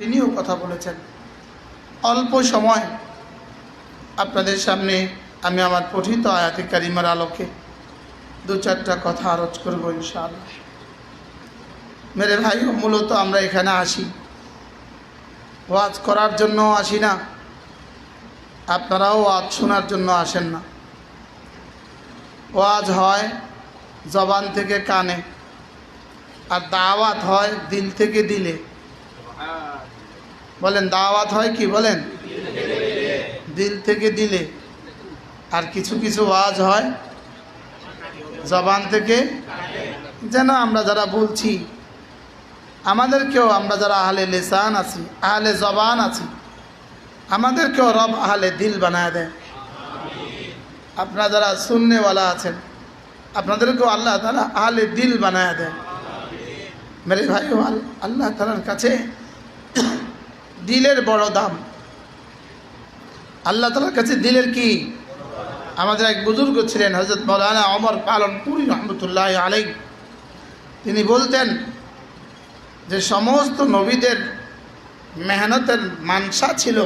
তিনিও কথা বলেছেন। অল্প সময় আপনাদের সামনে আমি আমার পঠিত আয়াতে কারিমার আলোকে দু চারটা কথা আরজ করব ইনশাআল্লাহ। মেরে ভাই, মূলত আমরা এখানে আসি ওয়াজ করার জন্য আসি না, আপনারাও ওয়াজ শোনার জন্য আসেন না। ওয়াজ হয় জবান থেকে কানে, আর দাওয়াত হয় দিল থেকে দিলে। বলেন, দাওয়াত হয় কি? বলেন, দিল থেকে দিলে। আর কিছু কিছু ওয়াজ হয় জবান থেকে। যেন আমরা যারা বলছি, আমাদেরকেও, আমরা যারা আহলে লিসান আছি, আহলে জবান আছি, আমাদেরকেও রব আহলে দিল বানায় দেয়। আপনারা যারা সুন্নেওয়ালা আছেন, আপনাদেরকেও আল্লাহ তাআলা আহলে দিল বানায় দেয়। মেরে ভাই, আল্লাহ তাআলার কাছে দিলের বড় দাম। আল্লাহ তাআলার কাছে দিলের কি? আমাদের এক বুজুর্গ ছিলেন হযরত মাওলানা ওমর পালনপুরি রহমতুল্লাহ আলাইহি। তিনি বলতেন যে সমস্ত নবীদের মেহনতের মানসা ছিল,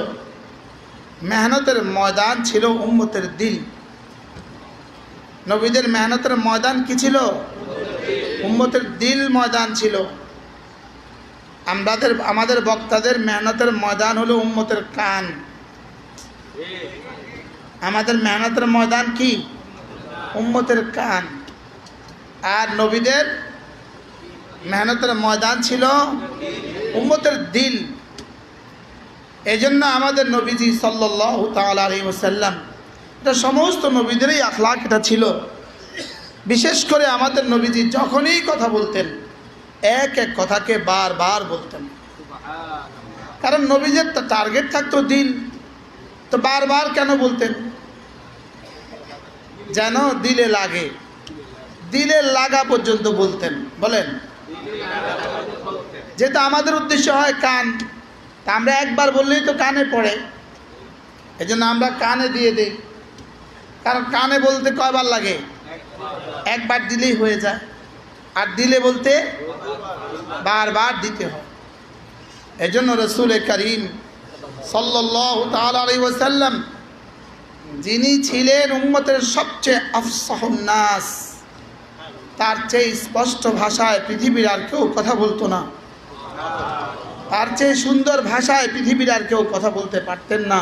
মেহনতের ময়দান ছিল উম্মতের দিল। নবীদের মেহনতের ময়দান কি ছিল? উম্মতের দিল ময়দান ছিল। আমাদের বক্তাদের মেহনতের ময়দান হলো উম্মতের কান। আমাদের মেহনতের ময়দান কি? উম্মতের কান। আর নবীদের মেহনতের ময়দান ছিল উম্মতের দিল। এজন্য আমাদের নবীজি সাল্লাল্লাহু তাআলা আলাইহি ওয়াসাল্লাম, এটা সমস্ত নবীদেরই আখলাক এটা ছিল। বিশেষ করে আমাদের নবীজি যখনই কথা বলতেন, এক এক কথাকে বারবার বলতেন। কারণ নবীদের টার্গেট থাকতো দিল, তো বারবার কেন বলতেন? যেন দিলে লাগে, দিলে লাগা পর্যন্ত বলতেন। বলেন, যেটা আমাদের উদ্দেশ্য হয় কান, তা আমরা একবার বললেই তো কানে পড়ে, এজন্য আমরা কানে দিয়ে দিই। কারণ কানে বলতে কয়বার লাগে? একবার দিলেই হয়ে যায়। আর দিলে বলতে বারবার দিতে হয়। এজন্য রাসূল করিম সাল্লাল্লাহু তাআলা আলাইহি ওয়াসাল্লাম, যিনি ছিলেন উম্মতের সবচেয়ে আফসাহুন নাস, তার চেয়ে স্পষ্ট ভাষায় পৃথিবীর আর কেউ কথা বলতো না। তার চেয়ে সুন্দর ভাষায় পৃথিবীর আর কেউ কথা বলতে পারতেন না।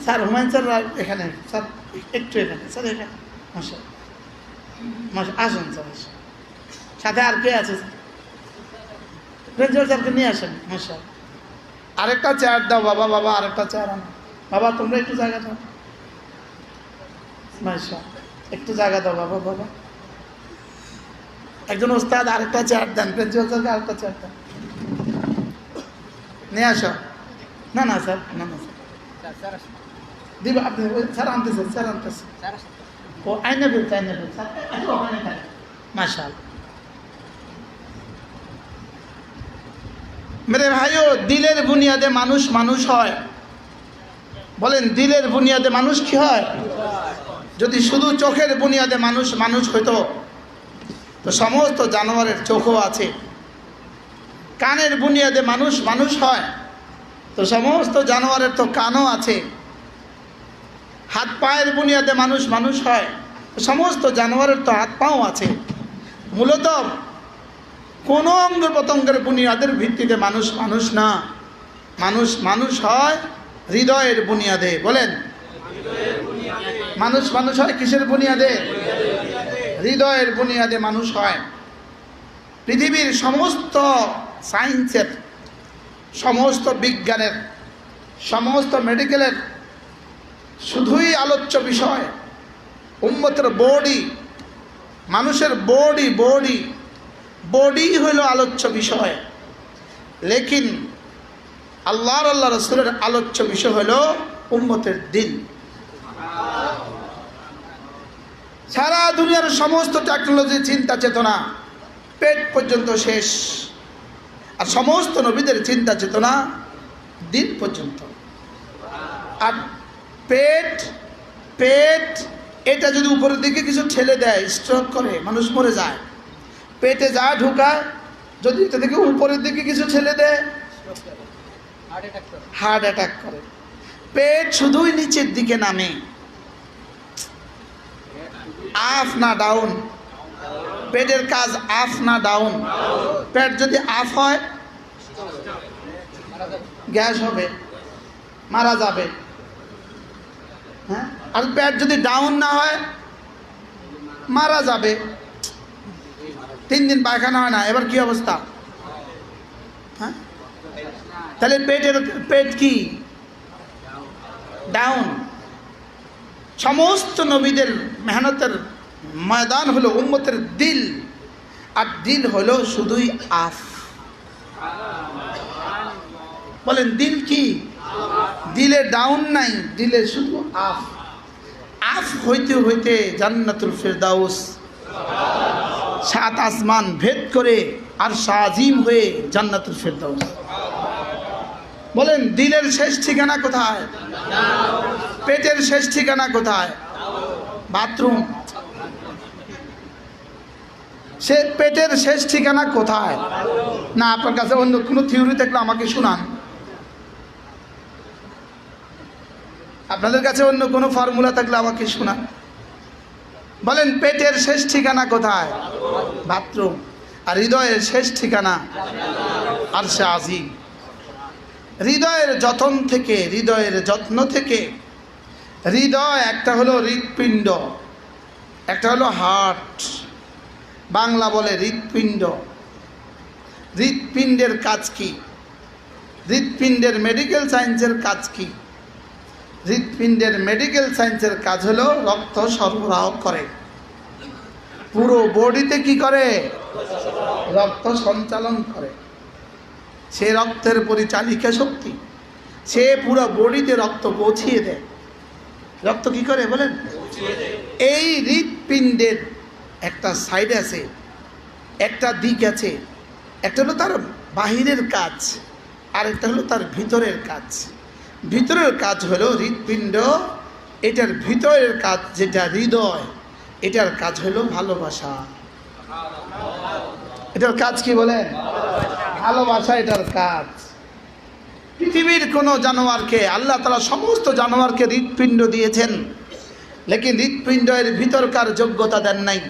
স্যার হুমায়ুন স্যার এখানে, স্যার একটু এখানে, স্যার এখানে মাসা আসেন স্যার, সাথে আর কে আছে? প্রিন্সিপাল স্যারকে নিয়ে আসেন। মাসা আরেকটা চেয়ার দাও বাবা, বাবা আরেকটা চেয়ার আনো। বাবা তোমরা একটু জায়গা দাও। মাসা একটু জায়গা দাও বাবা। বাবা একজন ওস্তাদ আরেকটা চেয়ার দেন, প্রিন্সিপাল স্যারকে আরেকটা চেয়ার দেন, নিয়ে আসো। না না স্যার, না না স্যার দিব আপনি। Sir আনতেছেন, sir আনতেছেন। ও আইনে বলতে, আইনে বলতে মাশাআল্লাহ। মেরে ভাইও, দিলের বুনিয়াদে মানুষ মানুষ হয়। বলেন, দিলের বুনিয়াদে মানুষ কি হয়? যদি শুধু চোখের বুনিয়াদে মানুষ মানুষ হইতো, তো সমস্ত জানোয়ারের চোখও আছে। কানের বুনিয়াদে মানুষ মানুষ হয়, তো সমস্ত জানোয়ারের তো কানও আছে। হাত পায়ের বুনিয়াদে মানুষ মানুষ হয়, তো সমস্ত জানোয়ারের তো হাত পাও আছে। মূলত কোন অঙ্গ প্রত্যঙ্গের বুনিয়াদের ভিত্তিতে মানুষ মানুষ না। মানুষ মানুষ হয় হৃদয়ের বুনিয়াদে। বলেন, মানুষ মানুষ হয় কিসের বুনিয়াদে? হৃদয়ের বুনিয়াদে মানুষ হয়। পৃথিবীর সমস্ত সায়েন্সের, সমস্ত বিজ্ঞানের, সমস্ত মেডিকেলের শুধুই আলোচ্য বিষয় উম্মতের বডি, মানুষের বডি। বডি বডি হইল আলোচ্য বিষয়। লেকিন আল্লাহ রসুলের আলোচ্য বিষয় হইল উম্মতের দিল। সারা দুনিয়ার সমস্ত টেকনোলজি, চিন্তা চেতনা পেট পর্যন্ত শেষ, আর সমস্ত নবীদের চিন্তা চেতনা দিল পর্যন্ত। আর পেট পেট এটা যদি উপরের দিকে কিছু ঠেলে দেয়, স্ট্রোক করে মানুষ মরে যায়। পেটে যা ঢুকায় যদি এটা থেকে উপরের দিকে কিছু ছেলে দেয় হার্ট অ্যাটাক করে। পেট শুধুই নিচের দিকে নামে, আপ না ডাউন। পেটের কাজ আপ না ডাউন। পেট যদি আপ হয় গ্যাস হবে, মারা যাবে। হ্যাঁ, আর পেট যদি ডাউন না হয় মারা যাবে। 3 দিন পায়খানা হয় না, এবার কি অবস্থা? হ্যাঁ, তাহলে পেট কি ডাউন। সমস্ত নবীদের মেহনতের ময়দান হলো উম্মতের দিল, আর দিল হলো শুধুই আফ। বলেন দিল কি? দিলে ডাউন নাই, দিলে শুধু আফ। আফ হইতে হইতে জান্নাতুল ফিরদাউস 7 আসমান ভেদ করে আর শাজিম হয়ে জান্নাতুল ফিরদাউস। বলেন দিলের শেষ ঠিকানা কোথায়? পেটের শেষ ঠিকানা কোথায়? বাথরুম। সে পেটের শেষ ঠিকানা কোথায়? না, আপনার কাছে অন্য কোনো থিওরি থাকলে আমাকে শোনান। আপনাদের কাছে অন্য কোনো ফর্মুলা থাকলে আমাকে শোনান। বলেন পেটের শেষ ঠিকানা কোথায়? বাথরুম। আর হৃদয়ের শেষ ঠিকানা আরশে আজিম। হৃদয়ের যত্ন থেকে, হৃদয়ের যত্ন থেকে, হৃদয় একটা হলো হৃৎপিণ্ড, একটা হলো হার্ট, বাংলা বলে হৃৎপিণ্ড। হৃৎপিণ্ডের কাজ কি? হৃৎপিণ্ডের মেডিকেল সায়েন্সের কাজ কি? হৃৎপিণ্ডের মেডিকেল সায়েন্সের কাজ হলো রক্ত সরবরাহ করে। পুরো বডিতে কি করে? রক্ত সঞ্চালন করে। সে রক্তের পরিচালিকা শক্তি, সে পুরো বডিতে রক্ত পৌঁছিয়ে দেয়। রক্ত কি করে বলেন? এই হৃৎপিণ্ডের একটা সাইড আছে, একটা দিক আছে। একটা হলো তার বাহিরের কাজ, আর একটা হলো তার ভিতরের কাজ। ভিতরের কাজ হলো হৃৎপিণ্ড, এটার ভিতরের কাজ যেটা হৃদয়, এটার কাজ হলো ভালোবাসা। এটার কাজ কি বলেন? ভালোবাসা এটার কাজ। পৃথিবীর কোনো জানোয়ারকে আল্লাহ তাআলা সমস্ত জানোয়ারকে হৃৎপিণ্ড দিয়েছেন, লেকিন হৃৎপিণ্ডের ভিতরকার যোগ্যতা দেন নাই।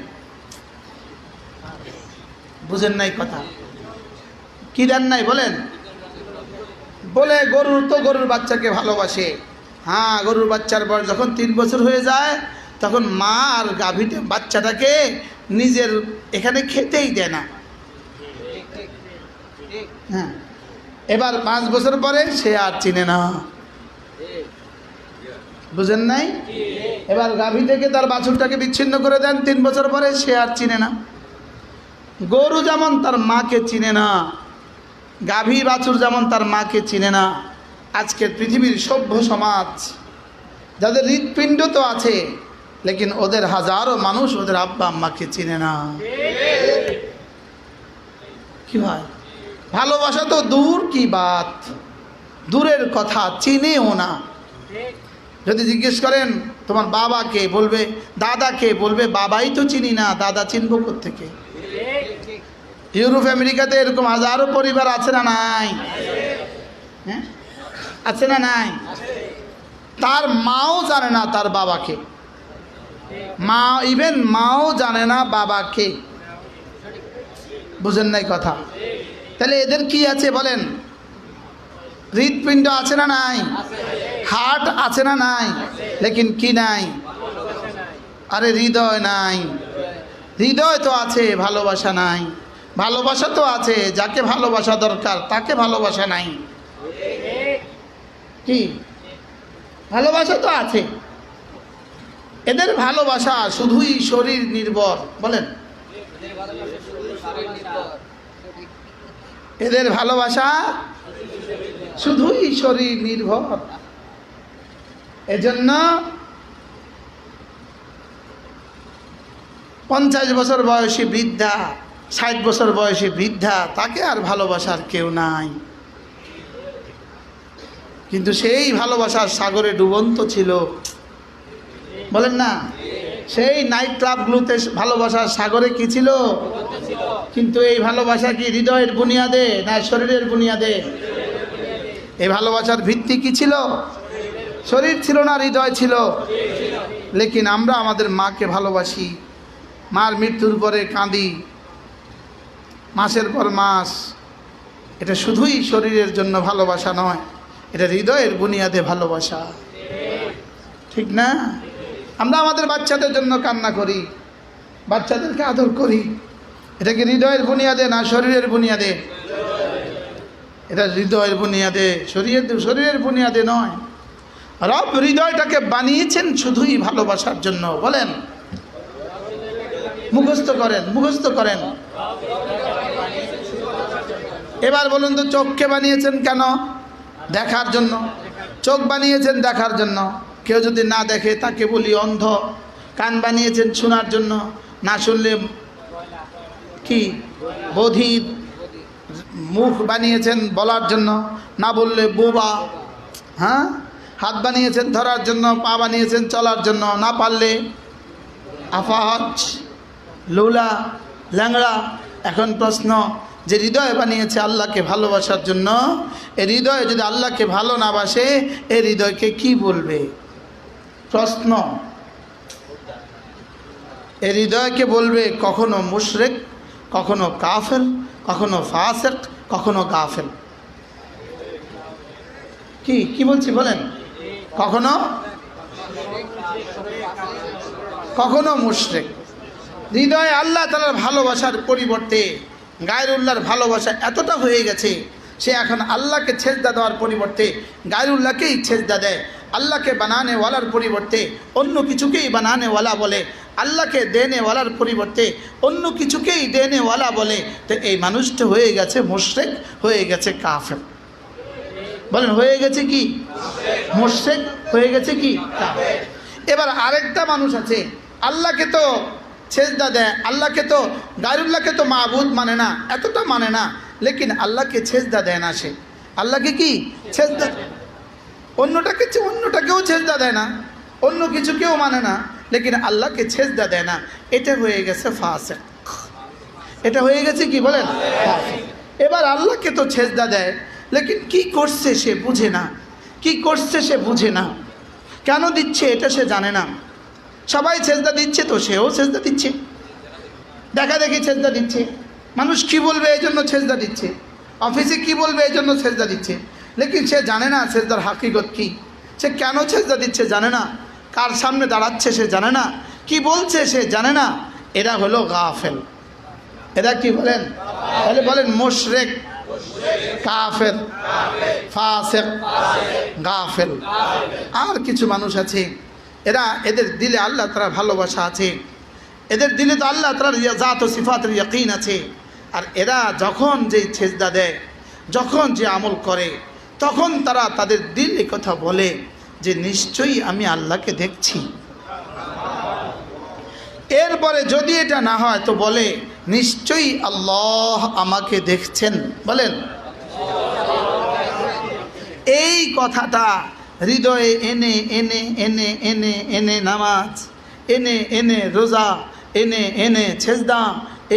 বুঝেন নাই কথা? কি দেন নাই বলেন? বলে গরুর তো গরুর বাচ্চাকে ভালোবাসে। হ্যাঁ, গরুর বাচ্চার বয়স যখন 3 বছর হয়ে যায় তখন মা আর গাভীতে বাচ্চাটাকে নিজের এখানে খেতেই দেয় না। হ্যাঁ, এবার 5 বছর পরে সে আর চিনে না। বুঝেন নাই? এবার গাভী থেকে তার বাছুরটাকে বিচ্ছিন্ন করে দেন, 3 বছর পরে সে আর চিনে না। গরু যেমন তার মাকে চিনে না, গাভী বাছুর যেমন তার মাকে চিনে না, আজকের পৃথিবীর সভ্য সমাজ যাদের হৃৎপিণ্ড তো আছে, লেকিন ওদের হাজারো মানুষ ওদের আব্বা আম্মাকে চিনে না। কি ভাই, ভালোবাসা তো দূর কি বাত, দূরের কথা, চিনেও না। যদি জিজ্ঞেস করেন তোমার বাবাকে, বলবে দাদাকে, বলবে বাবাই তো চিনি না, দাদা চিনবো কোত্থেকে? ইউরোপ আমেরিকাতে এরকম হাজারো পরিবার আছে না নাই? হ্যাঁ, আছে না নাই? তার মাও জানে না তার বাবাকে, মা ইভেন মাও জানে না বাবাকে। বুঝেন নাই কথা? তাহলে এদের কি আছে বলেন? হৃৎপিণ্ড আছে না নাই? হার্ট আছে না নাই? লেকিন কি নাই? আরে হৃদয় নাই। হৃদয় তো আছে, ভালোবাসা নাই। ভালোবাসা তো আছে, যাকে ভালোবাসা দরকার তাকে ভালোবাসা নাই। কি ভালোবাসা তো আছে, এদের ভালোবাসা শুধুই শরীর নির্ভর। বলেন, এদের ভালোবাসা শুধুই শরীর নির্ভর। এজন্য 50 বছর বয়সী বৃদ্ধা, 60 বছর বয়সী বৃদ্ধা, তাকে আর ভালোবাসার কেউ নাই। কিন্তু সেই ভালোবাসার সাগরে ডুবন্ত ছিল। বলেন না, সেই নাইট ক্লাবগুলোতে ভালোবাসার সাগরে কি ছিল? কিন্তু এই ভালোবাসা কি হৃদয়ের বুনিয়াদে না শরীরের বুনিয়াদে? এই ভালোবাসার ভিত্তি কি ছিল? শরীর ছিল না হৃদয় ছিল। লেকিন আমরা আমাদের মাকে ভালোবাসি, মার মৃত্যুর পরে কাঁদি মাসের পর মাস। এটা শুধুই শরীরের জন্য ভালোবাসা নয়, এটা হৃদয়ের বুনিয়াদে ভালোবাসা, ঠিক না? আমরা আমাদের বাচ্চাদের জন্য কান্না করি, বাচ্চাদেরকে আদর করি, এটা কি হৃদয়ের বুনিয়াদে না শরীরের বুনিয়াদে? এটা হৃদয়ের বুনিয়াদে, শরীরের বুনিয়াদে নয়। রব হৃদয়টাকে বানিয়েছেন শুধুই ভালোবাসার জন্য। বলেন, মুখস্থ করেন, মুখস্থ করেন। এবার বলুন তো, চোখকে বানিয়েছেন কেন? দেখার জন্য। চোখ বানিয়েছেন দেখার জন্য, কেউ যদি না দেখে তাকে বলি অন্ধ। কান বানিয়েছেন শোনার জন্য, না শুনলে কি বধির। মুখ বানিয়েছেন বলার জন্য, না বললে বোবা। হ্যাঁ, হাত বানিয়েছেন ধরার জন্য, পা বানিয়েছেন চলার জন্য, না পারলে আফাহাজ, লুলা, ল্যাংড়া। এখন প্রশ্ন, যে হৃদয় বানিয়েছে আল্লাহকে ভালোবাসার জন্য, এই হৃদয় যদি আল্লাহকে ভালো না বাসে, এই হৃদয়কে কি বলবে? প্রশ্ন। এই হৃদয়কে বলবে কখনো মুশরিক, কখনো কাফের, কখনো ফাসিক, কখনো গাফেল। কি বলছি বলেন? কখনো মুশরিক। হৃদয়ে আল্লাহ তাআলার ভালোবাসার পরিবর্তে গায়রুল্লাহর ভালোবাসা এতটা হয়ে গেছে, সে এখন আল্লাহকে সেজদা দেওয়ার পরিবর্তে গায়রুল্লাহকেই সেজদা দেয়। আল্লাহকে বানানেওয়ালার পরিবর্তে অন্য কিছুকেই বানানেওয়ালা বলে, আল্লাহকে দেনেওয়ালার পরিবর্তে অন্য কিছুকেই দেনেওয়ালা বলে। তো এই মানুষটা হয়ে গেছে মুশরিক, হয়ে গেছে কাফের। বলেন, হয়ে গেছে কি? মুশরিক, হয়ে গেছে কি? কাফের। এবার আরেকটা মানুষ আছে, আল্লাহকে তো সেজদা দেয়, আল্লাহকে তো, গায়রুল্লাহকে তো মাবুদ মানে না, এতটা মানে না, লেকিন আল্লাহকে সেজদা দেয় না। সে আল্লাহকে কি সেজদা, অন্যটাকেও সেজদা দেয় না, অন্য কিছুকেও মানে না, লেকিন আল্লাহকে সেজদা দেয় না। এটা হয়ে গেছে ফাসিক। এটা হয়ে গেছে কি বলেন? ফাসিক। এবার আল্লাহকে তো সেজদা দেয়, লেকিন কি করছে সে বুঝে না, কি করছে সে বুঝে না, কেন দিচ্ছে এটা সে জানে না। সবাই সেজদা দিচ্ছে তো সেও সেজদা দিচ্ছে, দেখা দেখি সেজদা দিচ্ছে। মানুষ কি বলবে এই জন্য সেজদা দিচ্ছে, অফিসে কি বলবে এই জন্য সেজদা দিচ্ছে, লেকিন সে জানে না সেজদার হাকিকত কি, সে কেন সেজদা দিচ্ছে জানে না, কার সামনে দাঁড়াচ্ছে সে জানে না, কি বলছে সে জানে না। এরা হলো গাফেল। এরা কি বলেন? তাহলে বলেন, মুশরিক, কাফের, ফাসিক, গাফেল। আর কিছু মানুষ আছে, এদের দিলে আল্লাহ তাআলার ভালোবাসা আছে, এদের দিলে তো আল্লাহ তাআলার জাত ও সিফাতের ইয়াকিন আছে। আর এরা যখন যে সেজদা দেয়, যখন যে আমল করে, তখন তারা তাদের দিল এ কথা বলে যে নিশ্চয়ই আমি আল্লাহকে দেখছি। এরপরে যদি এটা না হয় তো বলে নিশ্চয়ই আল্লাহ আমাকে দেখছেন। বলেন, এই কথাটা হৃদয়ে এনে এনে এনে এনে এনে নামাজ, এনে এনে রোজা, এনে এনে সেজদা,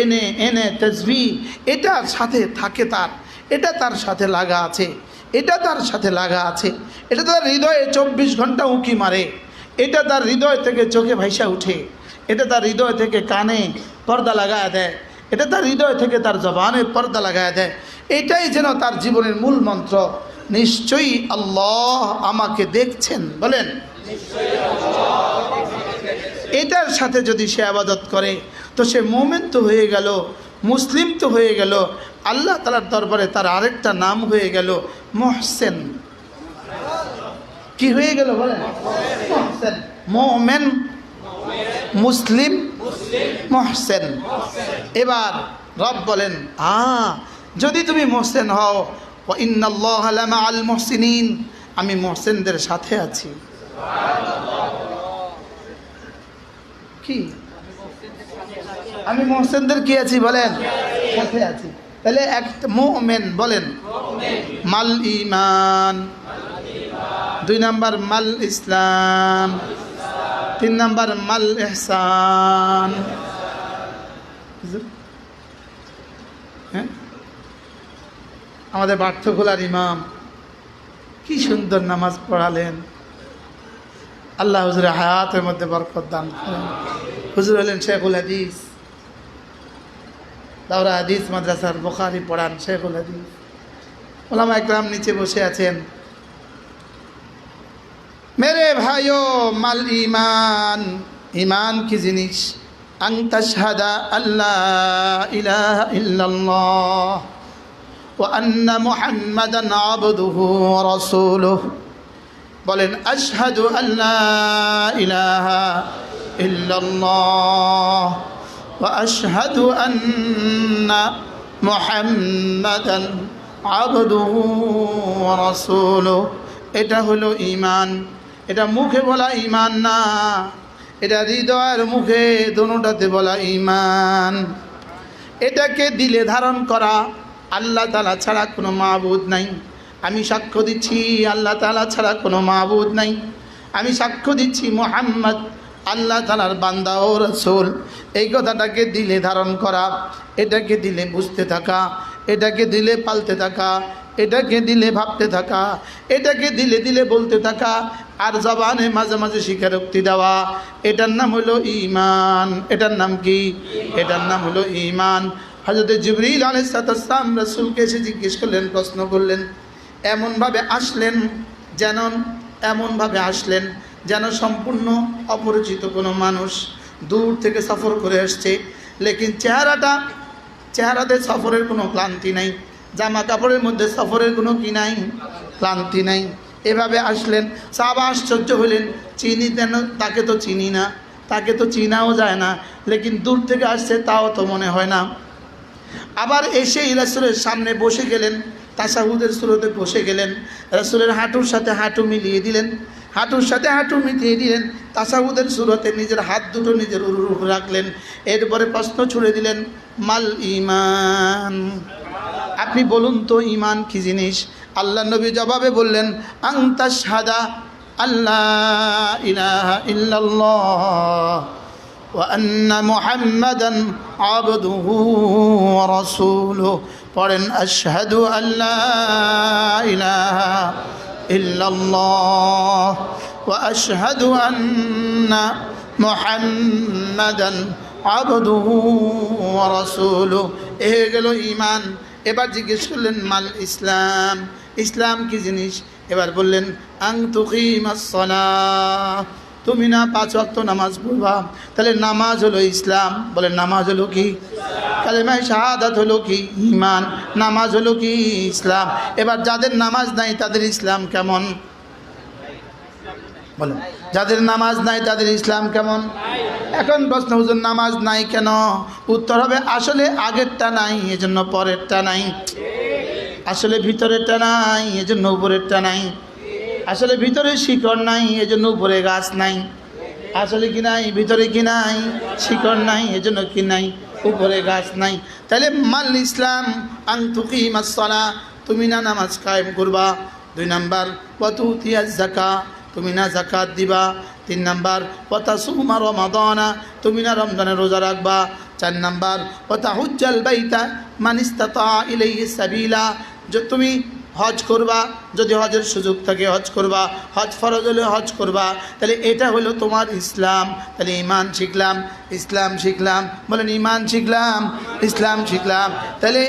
এনে এনে তাসবিহ, এটার সাথে থাকে তার, এটা তার সাথে লাগা আছে, এটা তার সাথে লাগা আছে, এটা তার হৃদয়ে 24 ঘন্টা উঁকি মারে, এটা তার হৃদয় থেকে চোখে ভাইসা উঠে, এটা তার হৃদয় থেকে কানে পর্দা লাগায় দেয়, এটা তার হৃদয় থেকে তার জবানে পর্দা লাগায় দেয়। এটাই যেন তার জীবনের মূল মন্ত্র, নিশ্চয়ই আল্লাহ আমাকে দেখছেন। বলেন, এটার সাথে যদি সে ইবাদত করে তো সে মুমিন তো হয়ে গেল, মুসলিম তো হয়ে গেল, আল্লাহ তাআলার দরবারে তার আরেকটা নাম হয়ে গেল মুহসিন। কি হয়ে গেল বলেন? মুহসিন। মুমিন, মুসলিম, মুহসিন। এবার রব বলেন, যদি তুমি মুহসিন হও, ওয়া ইন্নাল্লাহা লামাআল মুহসিনিন, আমি মুহসিনদের সাথে আছি। কি আমি মুহসিনদের কি আছি বলেন? সাথে আছি। তাহলে এক মুমিন বলেন মাল ঈমান, 2 নাম্বার মাল ইসলাম, তিন নাম্বার মাল ইহসান। হ্যাঁ, আমাদের পাঠ্যখোলার ইমাম কি সুন্দর নামাজ পড়ালেন। আল্লাহ হুজুরের হায়াতের মধ্যে বরকত দান করেন। হুজুর হলেন শেখুল হাদিস, দাওরা হাদিস মাদ্রাসার বুখারী পড়ান শেখুল হাদিস। ওলামা একরাম নিচে বসে আছেন। मेरे भाइयों माल ईमान, ईमान की जिनिस अन तशहदा अल्ला इलाहा इल्लल्लाह व अन्ना मुहम्मदन अब्दुहु व रसूलुहु। बोलें अशहदु अल्ला इलाहा इल्लल्लाह व अशहदु अन्ना मुहम्मदन अब्दुहु व रसूलुहु। এটা হলো ঈমান। এটা মুখে বলা ঈমান না, এটা হৃদয়ের মুখে দোনোটাতে বলা ঈমান। এটাকে দিলে ধারণ করা, আল্লাহ তাআলা ছাড়া কোনো মাবুদ নাই। আমি সাক্ষ্য দিচ্ছি আল্লাহ তাআলা ছাড়া কোনো মাবুদ নাই। আমি সাক্ষ্য দিচ্ছি মুহাম্মদ আল্লাহ তাআলার বান্দা ও রাসূল। এই কথাটাকে দিলে ধারণ করা, এটাকে দিলে বুঝতে থাকা, এটাকে দিলে পালতে থাকা, এটাকে দিলে ভাবতে থাকা, এটাকে দিলে দিলে বলতে থাকা, আর জবানে মাঝে মাঝে স্বীকারোক্তি দেওয়া, এটার নাম হলো ঈমান। এটার নাম কি? এটার নাম হলো ঈমান। হযরত জিবরিল আলাইহিস সালাম রাসূলকে এসে জিজ্ঞেস করলেন, প্রশ্ন করলেন, এমনভাবে আসলেন যেন সম্পূর্ণ অপরিচিত কোনো মানুষ দূর থেকে সফর করে আসছে, লেকিন চেহারাতে সফরের কোনো ক্লান্তি নাই, জামা কাপড়ের মধ্যে সফরের কোনো কি নাই, ক্লান্তি নাই। এভাবে আসলেন, সাহাবা আশ্চর্য হলেন, তাকে তো চিনি না, তাকে তো চিনাও যায় না, লেকিন দূর থেকে আসছে তাও তো মনে হয় না। আবার এসেই রাসূলের সামনে বসে গেলেন, তাশাহুদের সুরতে বসে গেলেন, রাসূলের হাঁটুর সাথে হাঁটু মিলিয়ে দিলেন, হাঁটুর সাথে হাঁটু মিলিয়ে দিলেন, তাশাহুদের সুরতে নিজের হাত দুটো নিজের উরুর উপর রাখলেন। এরপরে প্রশ্ন ছুড়ে দিলেন, মাল ঈমান, আপনি বলুন তো ঈমান কি জিনিস? আল্লাহ নবী জবাবে বললেন, আন তাশহাদা আল্লাহ ইলাহা ইল্লাল্লাহ ওয়া আন্না মুহাম্মাদান আবদুহু ওয়া রাসূলুহু। পড়েন, আশহাদু আল্লাহ ইলাহা ইল্লাল্লাহ ওয়া আশহাদু আন্না মুহাম্মাদান আবদুহু ওয়া রাসূলুহু। এ হয়ে গেল ঈমান। এবার জিজ্ঞেস করলেন, মাল ইসলাম, ইসলাম কি জিনিস? এবার বললেন, আন তুকিমাস সালাহ, তুমি না 5 ওয়াক্ত নামাজ পড়বা, তাহলে নামাজ হলো ইসলাম। বলেন, নামাজ হলো কি? কালেমা শাহাদাত হলো কি? ঈমান। নামাজ হলো কি? ইসলাম। এবার যাদের নামাজ নাই তাদের ইসলাম কেমন? বলেন, যাদের নামাজ নাই তাদের ইসলাম কেমন? এখন প্রশ্ন, হুজুর নামাজ নাই কেন? উত্তর হবে, আসলে আগেরটা নাই এজন্য পরেরটা নাই, আসলে ভিতরেরটা নাই এজন্য উপরেরটা নাই, আসলে ভিতরে শিকড় নাই এজন্য উপরে গাছ নাই, আসলে কি নাই? ভিতরে কি নাই? শিকড় নাই এজন্য কি নাই? উপরে গাছ নাই। তাহলে মাল ইসলাম আন তুকিমাস সালাহ, তুমি না নামাজ কায়েম করবা। 2 নাম্বার, ওয়া তুতিয়াজ যাকাত, তুমি না যাকাত দিবা। 3 নাম্বার, ওয়া তাসুমা রমাদানা, তুমি না রমজানের রোজা রাখবা। 4 নাম্বার, ওয়া তাহুজ্জাল বাইতা মান ইসতাতা ইলাইহি সাবিলা, যে তুমি হজ করবা, যদি হজের সুযোগ থাকে হজ করবা, হজ ফরজ হলে হজ করবা। তাহলে এটা হলো তোমার ইসলাম। তাহলে ঈমান শিখলাম, ইসলাম শিখলাম। বলেন, ঈমান শিখলাম, ইসলাম শিখলাম। তাহলে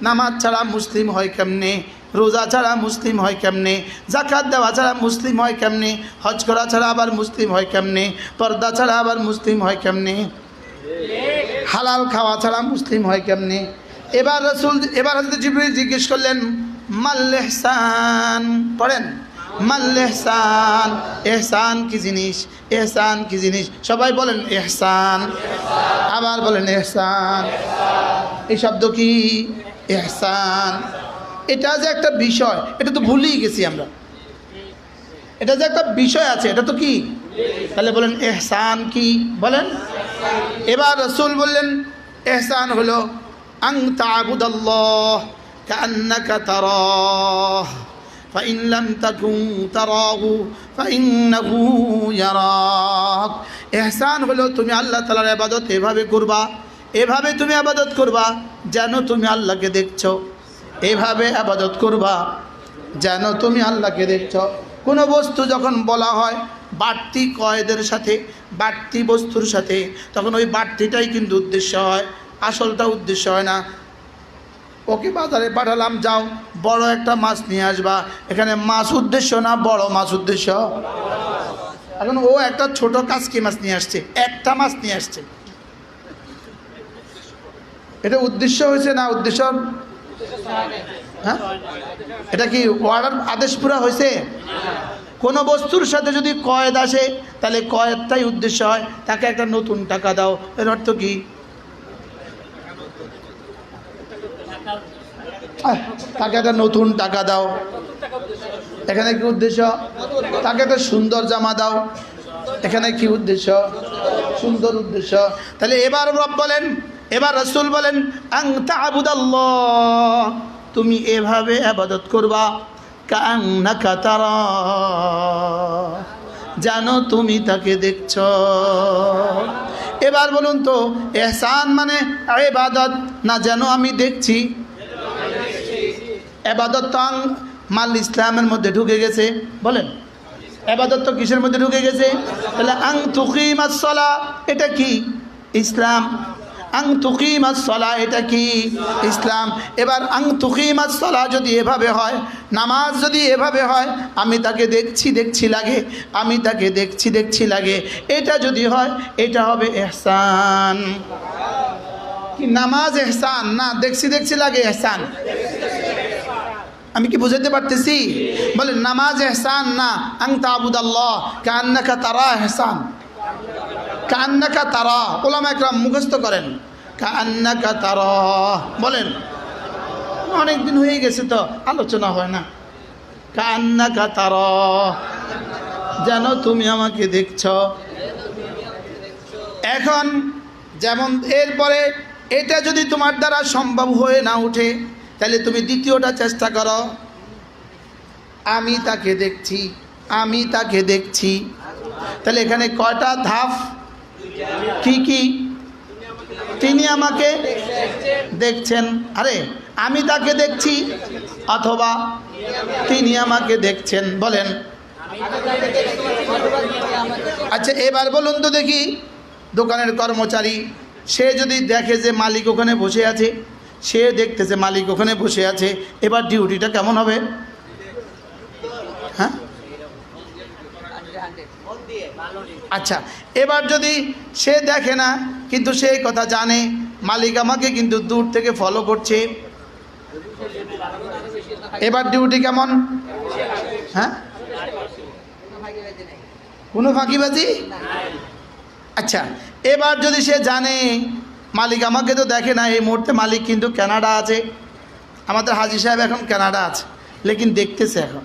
নামাজ ছাড়া মুসলিম হয় কেমনে? রোজা ছাড়া মুসলিম হয় কেমনে? যাকাত দেওয়া ছাড়া মুসলিম হয় কেমনে? হজ করা ছাড়া আবার মুসলিম হয় কেমনে? পর্দা ছাড়া আবার মুসলিম হয় কেমনে? হালাল খাওয়া ছাড়া মুসলিম হয় কেমনে? এবার হযরত জিবরিল জিজ্ঞেস করলেন, মাল ইহসান, পড়েন, মাল ইহসান, ইহসান কি জিনিস? ইহসান কি জিনিস? সবাই বলেন ইহসান, আবার বলেন ইহসান। এই শব্দ কি? ইহসান। এটা যে একটা বিষয়, এটা তো ভুলেই গেছি আমরা। এটা যে একটা বিষয় আছে, এটা তো কি? তাহলে বলেন ইহসান কি? বলেন। এবার রাসূল বললেন, ইহসান হলো আন তা'বুদাল্লাহ কাআন্নাকা তারাহ, فإن لم تكن تراه فإنه يراك। ইহসান হলো তুমি আল্লাহ তাআলার ইবাদত এভাবে করবা, এভাবে তুমি ইবাদত করবা যেন তুমি আল্লাহকে দেখছো, এভাবে ইবাদত করবা যেন তুমি আল্লাহকে দেখছো। কোনো বস্তু যখন বলা হয় বাড়তি কয়েদের সাথে, বাড়তি বস্তুর সাথে, তখন ওই বাড়তিটাই কিন্তু উদ্দেশ্য হয়, আসলটা উদ্দেশ্য হয় না। ওকে বাজারে পাঠালাম, যাও বড় একটা মাছ নিয়ে আসবা, এখানে মাছ উদ্দেশ্য না বড় মাছ উদ্দেশ্য। এখন ও একটা ছোট কাচকি মাছ নিয়ে আসছে, একটা মাছ নিয়ে আসছে, এটা উদ্দেশ্য হয়েছে না উদ্দেশ্য? হ্যাঁ, এটা কি অর্ডার আদেশ পুরা হয়েছে? কোনো বস্তুর সাথে যদি কয়েদ আসে তাহলে কয়েদটাই উদ্দেশ্য হয়। তাকে একটা নতুন টাকা দাও, এর অর্থ কি? তাকে একটা নতুন টাকা দাও, এখানে কি উদ্দেশ্য? তাকে একটা সুন্দর জামা দাও, এখানে কি উদ্দেশ্য? সুন্দর উদ্দেশ্য। তাহলে এবার রব বলেন, এবার রাসূল বলেন, আন তা'বুদাল্লাহ, তুমি এভাবে ইবাদত করবা, কাআন্নাকা তারা, জানো তুমি তাকে দেখছো। এবার বলুন তো, ইহসান মানে ইবাদত না যেন আমি দেখছি? ইবাদত তো মাল ইসলামের মধ্যে ঢুকে গেছে, বলেন ইবাদত তো কিসের মধ্যে ঢুকে গেছে? তাহলে আন তুকিমাস সালাহ, এটা কি? ইসলাম। আন তুকিমাস সালাহ, এটা কি? ইসলাম। এবার আন তুকিমাস সালাহ যদি এভাবে হয়, নামাজ যদি এভাবে হয়, আমি তাকে দেখছি দেখছি লাগে, আমি তাকে দেখছি দেখছি লাগে, এটা যদি হয়, এটা হবে ইহসান। কি নামাজ ইহসান না দেখছি দেখছি লাগে ইহসান? আমি কি বুঝাতে পারতেছি? বলেন নামাজ ইহসান না আন তা'বুদাল্লাহ কাআন্নাকা তারা ইহসান। কাআন্নাকা তারা, উলামা ইকরাম মুখস্থ করেন, কাআন্নাকা তারা বলেন। অনেক দিন হয়ে গেছে তো আলোচনা হয় না। কাআন্নাকা তারা, যেন তুমি আমাকে দেখছো। এখন যেমন এরপরে এটা যদি তোমার দ্বারা সম্ভব হয়ে না উঠে, তাহলে তুমি দ্বিতীয়টা চেষ্টা করো, আমি তাকে দেখছি, আমি তাকে দেখছি। তাহলে এখানে কয়টা ধাপ? কি কি? তিনি আমাকে দেখছেন, আরে আমি তাকে দেখছি অথবা তিনি আমাকে দেখছেন, বলেন। আচ্ছা এবার বলুন তো দেখি, দোকানের কর্মচারী সে যদি দেখে যে মালিক ওখানে বসে আছে, সে দেখতেছে মালিক ওখানে বসে আছে, এবার ডিউটিটা কেমন হবে? হ্যাঁ, আচ্ছা এবার যদি সে দেখে না কিন্তু সে কথা জানে মালিক আমাকে কিন্তু দূর থেকে ফলো করছে, এবার ডিউটি কেমন? হ্যাঁ, কোনো ফাঁকিবাজি? আচ্ছা এবার যদি সে জানে মালিক আমাকে তো দেখে না, এই মুহূর্তে মালিক কিন্তু কানাডা আছে, আমাদের হাজী সাহেব এখন কানাডা আছে, লেকিন দেখতেছে এখন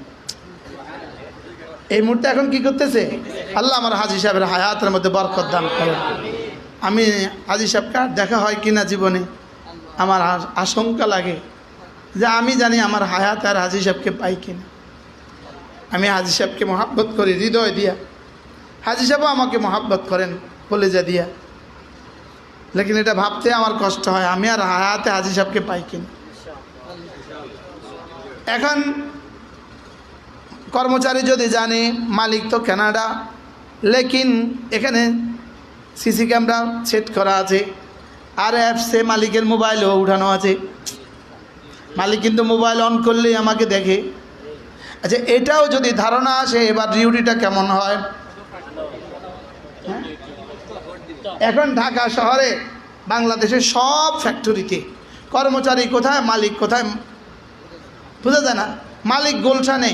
এই মুহূর্তে এখন কি করতেছে? আল্লাহ আমার হাজী সাহেবের হায়াতের মধ্যে বরকত দান করেন। আমি হাজী সাহেবকে আর দেখা হয় কিনা জীবনে, আমার আশঙ্কা লাগে যে আমি জানি আমার হায়াত আর হাজী সাহেবকে পাই কিনা। আমি হাজী সাহেবকে মহাব্বত করি হৃদয় দিয়া, হাজী সাহেবও আমাকে মহাব্বত করেন কলেজা দিয়া, লেকিন এটা ভাবতে আমার কষ্ট হয় আমি আর হায়াতে হাজী সাহেবকে পাই কিনা। এখন কর্মচারী যদি জানে মালিক তো কানাডা, লেকিন এখানে সিসি ক্যামেরা সেট করা আছে, আর অ্যাপসে মালিকের মোবাইলও উঠানো আছে, মালিক কিন্তু মোবাইল অন করলেই আমাকে দেখে। আচ্ছা এটাও যদি ধারণা আসে, এবার ডিউটিটা কেমন হয়? এখন ঢাকা শহরে বাংলাদেশের সব ফ্যাক্টরিতে কর্মচারী কোথায় মালিক কোথায় বোঝা যায় না। মালিক গুলশানে,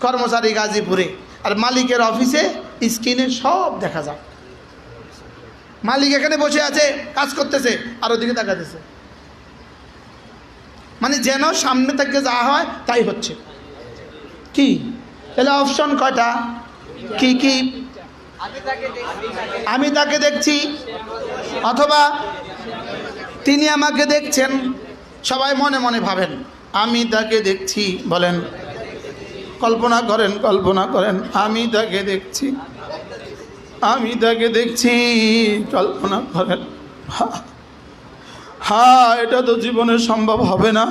কর্মচারী গাজীপুরে, আর মালিকের অফিসে স্ক্রিনে সব দেখা যায়। মালিক এখানে বসে আছে কাজ করতেছে আর ওদিকে তাকাতেছে, মানে যেন সামনে থেকে যা হয় তাই হচ্ছে। কি তাহলে অপশন কয়টা? কি কি? আমি তাকে দেখছি অথবা তিনি আমাকে দেখছেন। সবাই মনে মনে ভাবেন আমি তাকে দেখছি, বলেন কল্পনা করেন, কল্পনা করেন, আমি তাকে দেখছি, আমি তাকে দেখছি, কল্পনা করেন। হ্যাঁ, এটা তো জীবনে সম্ভব হবে না,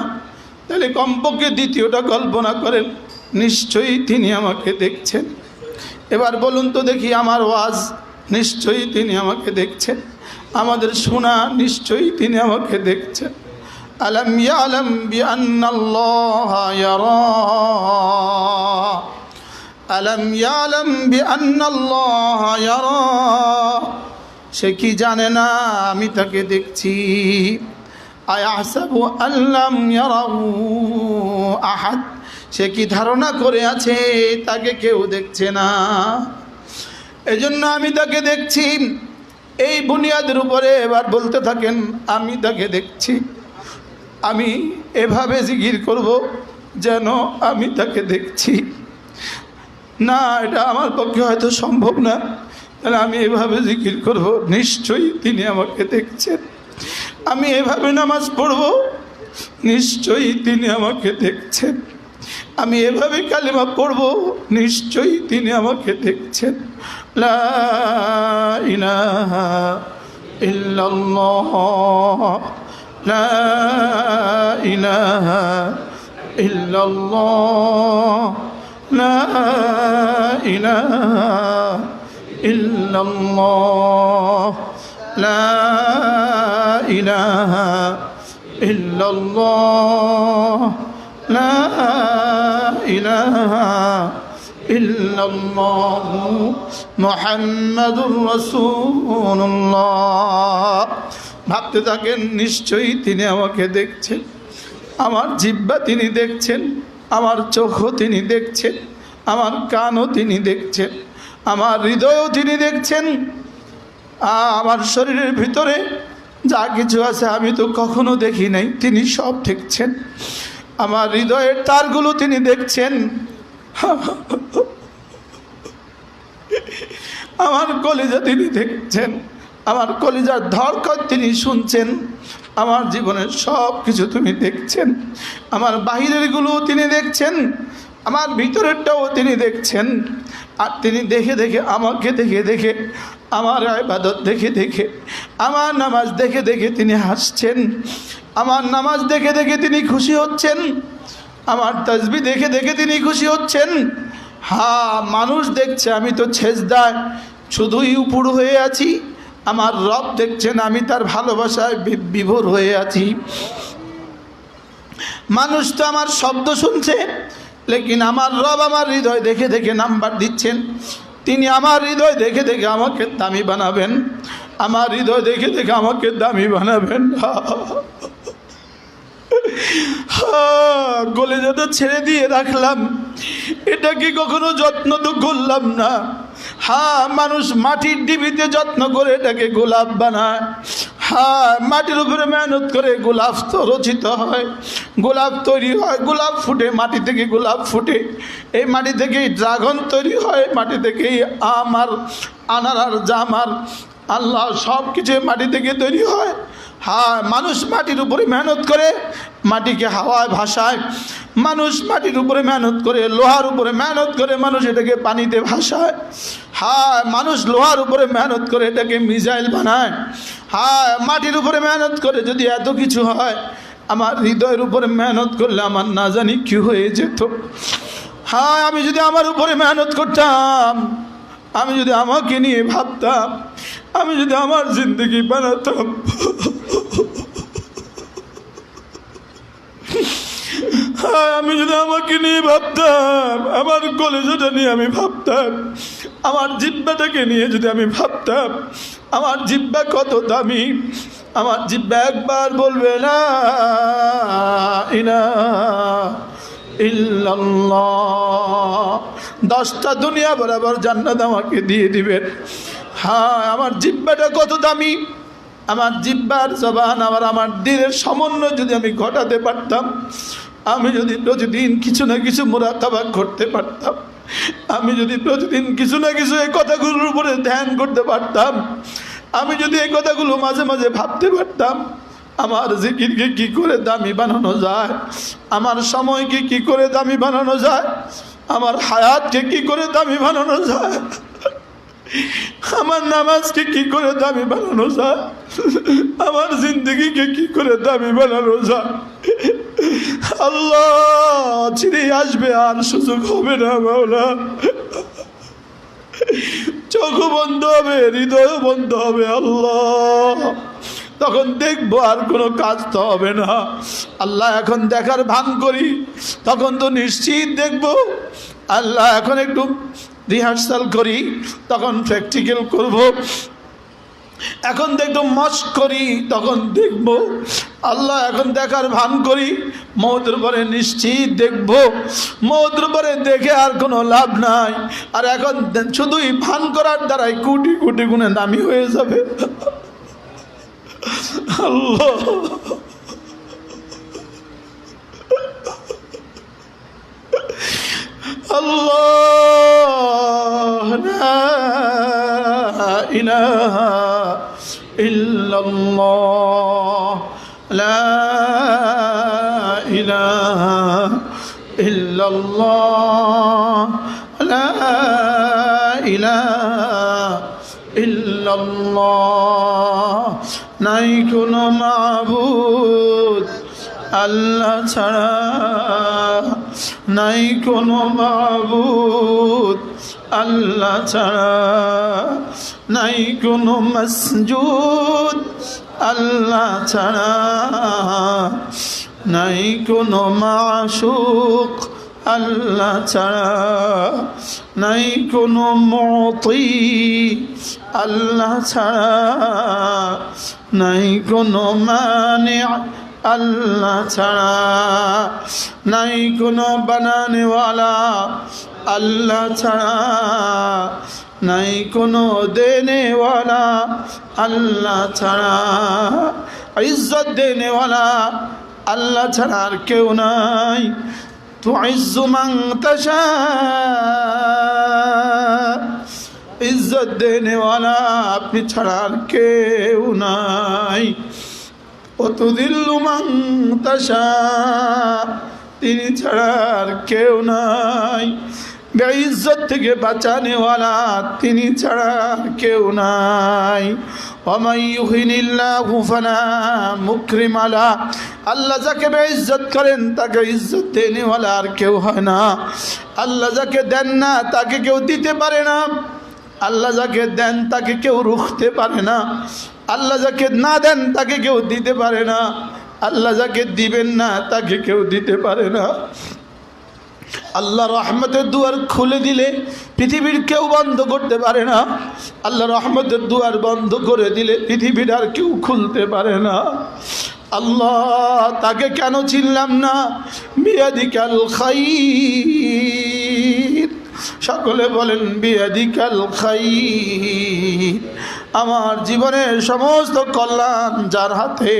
তাহলে কমপক্ষে দ্বিতীয়টা কল্পনা করেন, নিশ্চয়ই তিনি আমাকে দেখছেন। এবার বলুন তো দেখি, আমার ওয়াজ নিশ্চয়ই তিনি আমাকে দেখছেন, আমাদের শোনা নিশ্চয়ই তিনি আমাকে দেখছেন। আলাম ইয়ালাম বিআন্নাল্লাহা ইয়ারা, আলাম ইয়ালাম বিআন্নাল্লাহা ইয়ারা, সে কি জানে না আমি তাকে দেখছি। আয়াহসাবু আল্লাম ইয়ারাহু আহাদ, সে কি ধারণা করে আছে তাকে কেউ দেখছে না। এজন্য আমি তাকে দেখছি, এই বুনিয়াদের উপরে এবার বলতে থাকেন, আমি তাকে দেখছি। আমি এভাবে জিকির করব যেন আমি তাকে দেখছি। না, এটা আমার পক্ষে হয়তো সম্ভব না, তাহলে আমি এভাবে জিকির করব, নিশ্চয়ই তিনি আমাকে দেখছেন। আমি এভাবে নামাজ পড়ব, নিশ্চয়ই তিনি আমাকে দেখছেন। আমি এভাবে কালিমা পড়ব, নিশ্চয়ই তিনি আমাকে দেখছেন। লা ইলাহা ইল্লাল্লাহ, লা ইলাহা ইল্লাল্লাহ, লা ইলাহা ইল্লাল্লাহ, লা ইলাহা ইল্লাল্লাহ, লা ইলাহা ইল্লাল্লাহু মুহাম্মাদুর রাসূলুল্লাহ। ভাবতে থাকেন, নিশ্চয়ই তিনি আমাকে দেখছেন। আমার জিহ্বা তিনি দেখছেন, আমার চোখও তিনি দেখছেন, আমার কানও তিনি দেখছেন, আমার হৃদয়ও তিনি দেখছেন, আমার শরীরের ভিতরে যা কিছু আছে আমি তো কখনো দেখি নাই, তিনি সব দেখছেন। আমার হৃদয়ের তারগুলো তিনি দেখছেন, আমার কলিজা তিনি দেখছেন, আমার কলিজার ধড়কন তিনি শুনছেন। আমার জীবনের সব কিছু তুমি দেখছেন, আমার বাহিরেরগুলো তিনি দেখছেন, আমার ভিতরেরটাও তিনি দেখছেন। আর তিনি দেখে দেখে, আমাকে দেখে দেখে, আমার ইবাদত দেখে দেখে, আমার নামাজ দেখে দেখে তিনি হাসছেন, আমার নামাজ দেখে দেখে তিনি খুশি হচ্ছেন, আমার তাসবিহ দেখে দেখে তিনি খুশি হচ্ছেন। হ্যাঁ, মানুষ দেখছে আমি তো সেজদায় শুধুই উপর হয়ে আছি, আমার রব দেখছেন আমি তার ভালোবাসায় বিভোর হয়ে আছি। মানুষ তো আমার শব্দ শুনছে, লেকিন আমার রব আমার হৃদয় দেখে দেখে নাম্বার দিচ্ছেন। তিনি আমার হৃদয় দেখে দেখে আমাকে দামি বানাবেন, আমার হৃদয় দেখে দেখে আমাকে দামি বানাবেন। কলিজাটা ছেড়ে দিয়ে রাখলাম, এটা কি কখনো যত্ন তো করলাম না। হ্যাঁ, মানুষ মাটির ডিবিতে যত্ন করে এটাকে গোলাপ বানায়। হ্যাঁ, মাটির উপরে মেহনত করে গোলাপ তো রচিত হয়, গোলাপ তৈরি হয়, গোলাপ ফুটে, মাটি থেকে গোলাপ ফুটে, এই মাটি থেকেই ড্রাগন তৈরি হয়, মাটি থেকেই আম আর আনার আর জাম আর আল্লাহ সব কিছু মাটি থেকে তৈরি হয়। হ্যাঁ, মানুষ মাটির উপরে মেহনত করে মাটিকে হাওয়ায় ভাসায়, মানুষ মাটির উপরে মেহনত করে, লোহার উপরে মেহনত করে মানুষ এটাকে পানিতে ভাসায়। হ্যাঁ, মানুষ লোহার উপরে মেহনত করে এটাকে মিসাইল বানায়। হ্যাঁ, মাটির উপরে মেহনত করে যদি এত কিছু হয়, আমার হৃদয়ের উপরে মেহনত করলে আমার না জানি কি হয়ে যেত। হ্যাঁ, আমি যদি আমার উপরে মেহনত করতাম, আমি যদি আমাকে নিয়ে ভাবতাম, আমি যদি আমার জিন্দগি বানাতাম, আমি যদি আমাকে নিয়ে ভাবতাম, আমার কলেজটা নিয়ে আমি ভাবতাম, আমার জিহ্বাটাকে নিয়ে যদি আমি ভাবতাম, আমার জিহ্বা কত দামি, আমার জিহ্বা একবার বলবে না ইলাহা ইল্লাল্লাহ, 10টা দুনিয়া বরাবর জান্নাত আমাকে দিয়ে দিবেন। হ্যাঁ, আমার জিহ্বাটা কত দামি, আমার জিহ্বার জবান আমার দিলের সমন্বয় যদি আমি ঘটাতে পারতাম, আমি যদি প্রতিদিন কিছু না কিছু মুরাকাবা করতে পারতাম, আমি যদি প্রতিদিন কিছু না কিছু এই কথাগুলোর উপরে ধ্যান করতে পারতাম, আমি যদি এই কথাগুলো মাঝে মাঝে ভাবতে পারতাম, আমার জিকিরকে কি করে দামি বানানো যায়, আমার সময়কে কি করে দামি বানানো যায়, আমার হায়াতকে কি করে দামি বানানো যায়, আমার নামাজকে কি করে দামি বানানো যায়, আমার জিন্দগিকে কি করে দামি বানানো যায়। আল্লাহ চিনি আসবে, আর সুযোগ হবে না মাওলা। চোখ বন্ধ হবে, হৃদয় বন্ধ হবে আল্লাহ। তখন দেখবো আর কোনো কাজ তো হবে না আল্লাহ। এখন দেখার ভান করি, তখন তো নিশ্চিত দেখবো আল্লাহ। এখন একটু রিহার্সাল করি, তখন প্র্যাকটিক্যাল করব। এখন দেখবো মস্ক করি, তখন দেখব আল্লাহ। এখন দেখার ভান করি, মওতের পরে নিশ্চিত দেখব। মওতের পরে দেখে আর কোনো লাভ নাই। আর এখন শুধুই ভান করার দ্বারাই কোটি কোটি গুণে দামি হয়ে যাবে আল্লাহ। আল্লাহ লা ইলাহা ইল্লাল্লাহ, লা ইলাহা ইল্লাল্লাহ, লা ইলাহা ইল্লাল্লাহ। নাই কোনো মাবুদ আল্লাহ ছাড়া, নাই কোনো মাবুদ আল্লাহ ছাড়া, নাই কোনো মসজুদ আল্লাহ ছাড়া, নাই কোনো মাশুক আল্লাহ ছাড়া, নাই কোনো মুতি আল্লাহ ছাড়া, নাই কোনো মানি আল্লাহ ছাড়া, নাই কোনো বানানেওয়ালা আল্লাহ ছাড়া, নাই কোনো দেনেওয়ালা আল্লাহ ছাড়া, ইজ্জত দেনেওয়ালা আল্লাহ ছাড়া আর কেউ নাই। তুইজ্জু মান তাশা, ইজ্জত দেনেওয়ালা আপনি ছাড়া আর কেউ নাই। ওয়াতুযিল্লু মান তাশা, তিনি ছাড়া আর কেউ নাই। বেইজ্জত থেকে বাঁচানেওয়ালা তিনি ছাড়া আর কেউ নাই। ওয়ামান ইউহিনিল্লাহু ফালা মুকরিম আলা, আল্লাহ যাকে বেইজ্জত করেন তাকে ইজ্জত দেনেওয়ালা আর কেউ হয় না। আল্লাহ যাকে দেন না তাকে কেউ দিতে পারে না। আল্লাহ যাকে দেন তাকে কেউ রুখতে পারে না। আল্লাহ যাকে না দেন তাকে কেউ দিতে পারে না। আল্লাহ যাকে দিবেন না তাকে কেউ দিতে পারে না। আল্লাহ রহমতের দুয়ার খুলে দিলে পৃথিবীর কেউ বন্ধ করতে পারে না। আল্লাহ রহমতের দুয়ার বন্ধ করে দিলে পৃথিবীর আর কেউ খুলতে পারে না। আল্লাহ তাকে কেন চিনলাম না? বিয়াদিকাল খাইর, সকলে বলেন বিয়াদিকাল খাইর। আমার জীবনের সমস্ত কল্যাণ যার হাতে,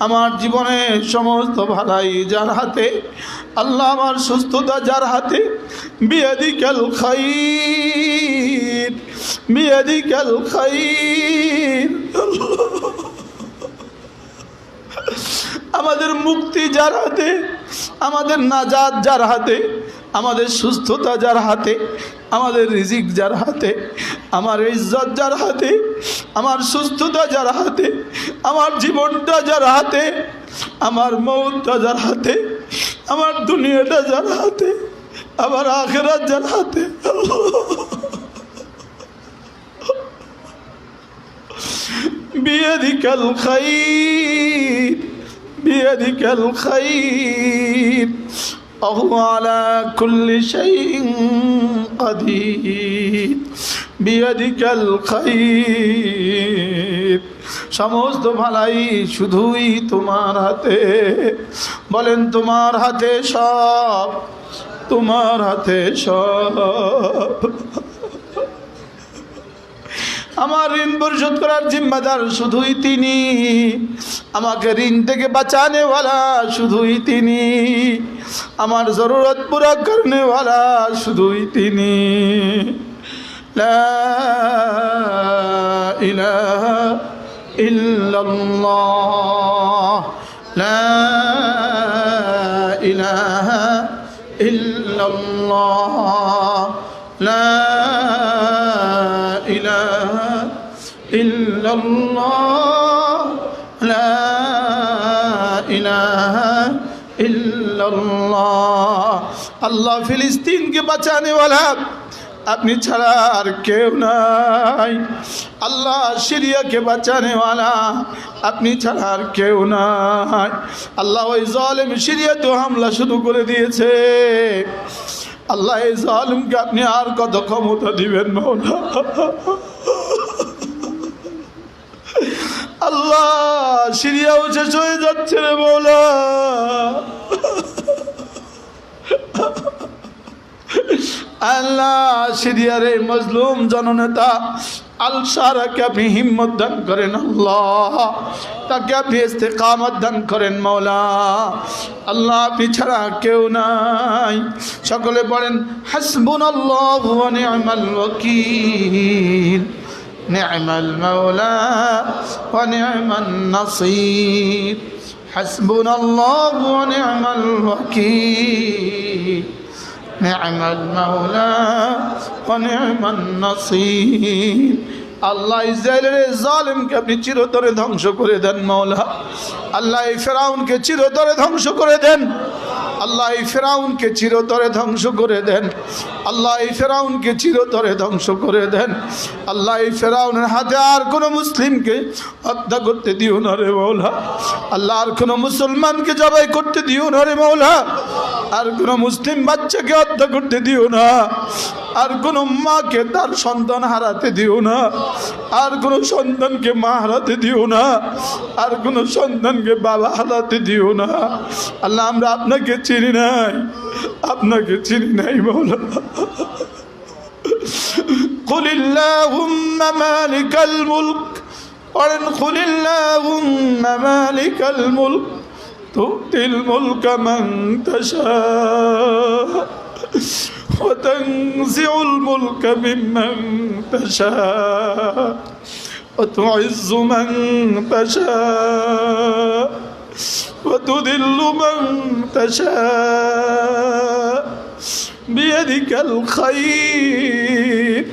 আমার জীবনের সমস্ত ভালাই যার হাতে, আল্লাহ আমার সুস্থতা যার হাতে। বিয়াদিকাল খাইর, বিয়াদিকাল খাইর। আমাদের মুক্তি যার হাতে, আমাদের নাজাত যার হাতে, আমাদের সুস্থতা যার হাতে, আমাদের রিজিক যার হাতে, আমার ইজ্জত যার হাতে, আমার সুস্থতা যার হাতে, আমার জীবনটা যার হাতে, আমার মওতটা যার হাতে, আমার দুনিয়াটা যার হাতে, আমার আখিরাত যার হাতে। বিয়াদিকাল খাইর, বিয়াদিকাল খাইর। وهو على كل شيء قدير بيدك الخير। সমস্ত ভালাই শুধুই তোমার হাতে। বলেন তোমার হাতে সব, তোমার হাতে সব। আমার ঋণ পরিশোধ করার জিম্মাদার শুধুই তিনি, আমাকে ঋণ থেকে বাঁচানেওয়ালা শুধুই তিনি, আমার জরুরত পুরা করনেওয়ালা শুধুই তিনি। লা ইলাহা ইল্লাল্লাহ, লা ইলাহা ইল্লাল্লাহ লা ইলাহা ইল্লাল্লাহ লা ইলাহা ইল্লাল্লাহ। আল্লাহ ফিলিস্তিনকে বাঁচানে ওয়ালা আপনি ছাড়া আর কেউ নাই। আল্লাহ সিরিয়াকে বাঁচানে ওয়ালা আপনি ছাড়া আর কেউ নাই। আল্লাহ ওই জালেম সিরিয়াতেও হামলা শুরু করে দিয়েছে। আল্লাহ এই জালিমকে আপনি আর কত ক্ষমতা দিবেন মওলা। আল্লাহ সিরিয়াও শেষ হয়ে যাচ্ছে রে মওলা। আল্লাহ সিরিয়ার এই মজলুম জননেতা আল সারাকে আপনি হিম্মত দান করেন আল্লাহ, তাকে আপনি ইস্তেকামত দান করেন মওলা। আল্লাহ আপনি ছাড়া কেউ নাই। সকলে বলেন হাসবুনাল্লাহু ওয়া নি'মাল ওয়াকিল, নি'মাল মাওলা ওয়া নি'মান নাসির। হাসবুনাল্লাহু ওয়া নি'মাল ওয়াকিল, নি'মাল মাওলা ওয়া নি'মান নাসির। আল্লাহ ইসরায়েলের জালিমকে আপনি চিরতরে ধ্বংস করে দেন মওলা। আল্লাহ এই ফেরাউনকে চিরতরে ধ্বংস করে দেন। আল্লাহ এই ফেরাউনকে চিরতরে ধ্বংস করে দেন। আল্লাহ এই ফেরাউনকে চিরতরে ধ্বংস করে দেন। আল্লাহ এই ফেরাউনের হাতে আর কোনো মুসলিমকে হত্যা করতে দিও না রে মওলা। আল্লাহ আর কোনো মুসলমানকে জবাই করতে দিও না রে মওলা। আর কোনো মুসলিম বাচ্চাকে হত্যা করতে দিও না। আর কোনো মাকে তার সন্তান হারাতে দিও না। আর কোনো সন্তানকে মা হারাতে দিও না। আর কোনো সন্তানকে বাবা হারাতে দিও না। আল্লাহ আমরা আপনাকে চিনি নাই, আপনাকে চিনি নাই মওলা। কুলিল্লাহুম্মা মালিকাল মুলক, বলেন কুলিল্লাহুম্মা মালিকাল মুলক তু'তিল মুলকা মান তাশা ওয়া তানজিউল মুলকা মিম্মান তাশা ওয়া তু'ইজ্জু মান তাশা ওয়া তুযিল্লু মান তাশা বিয়াদিকাল খায়র।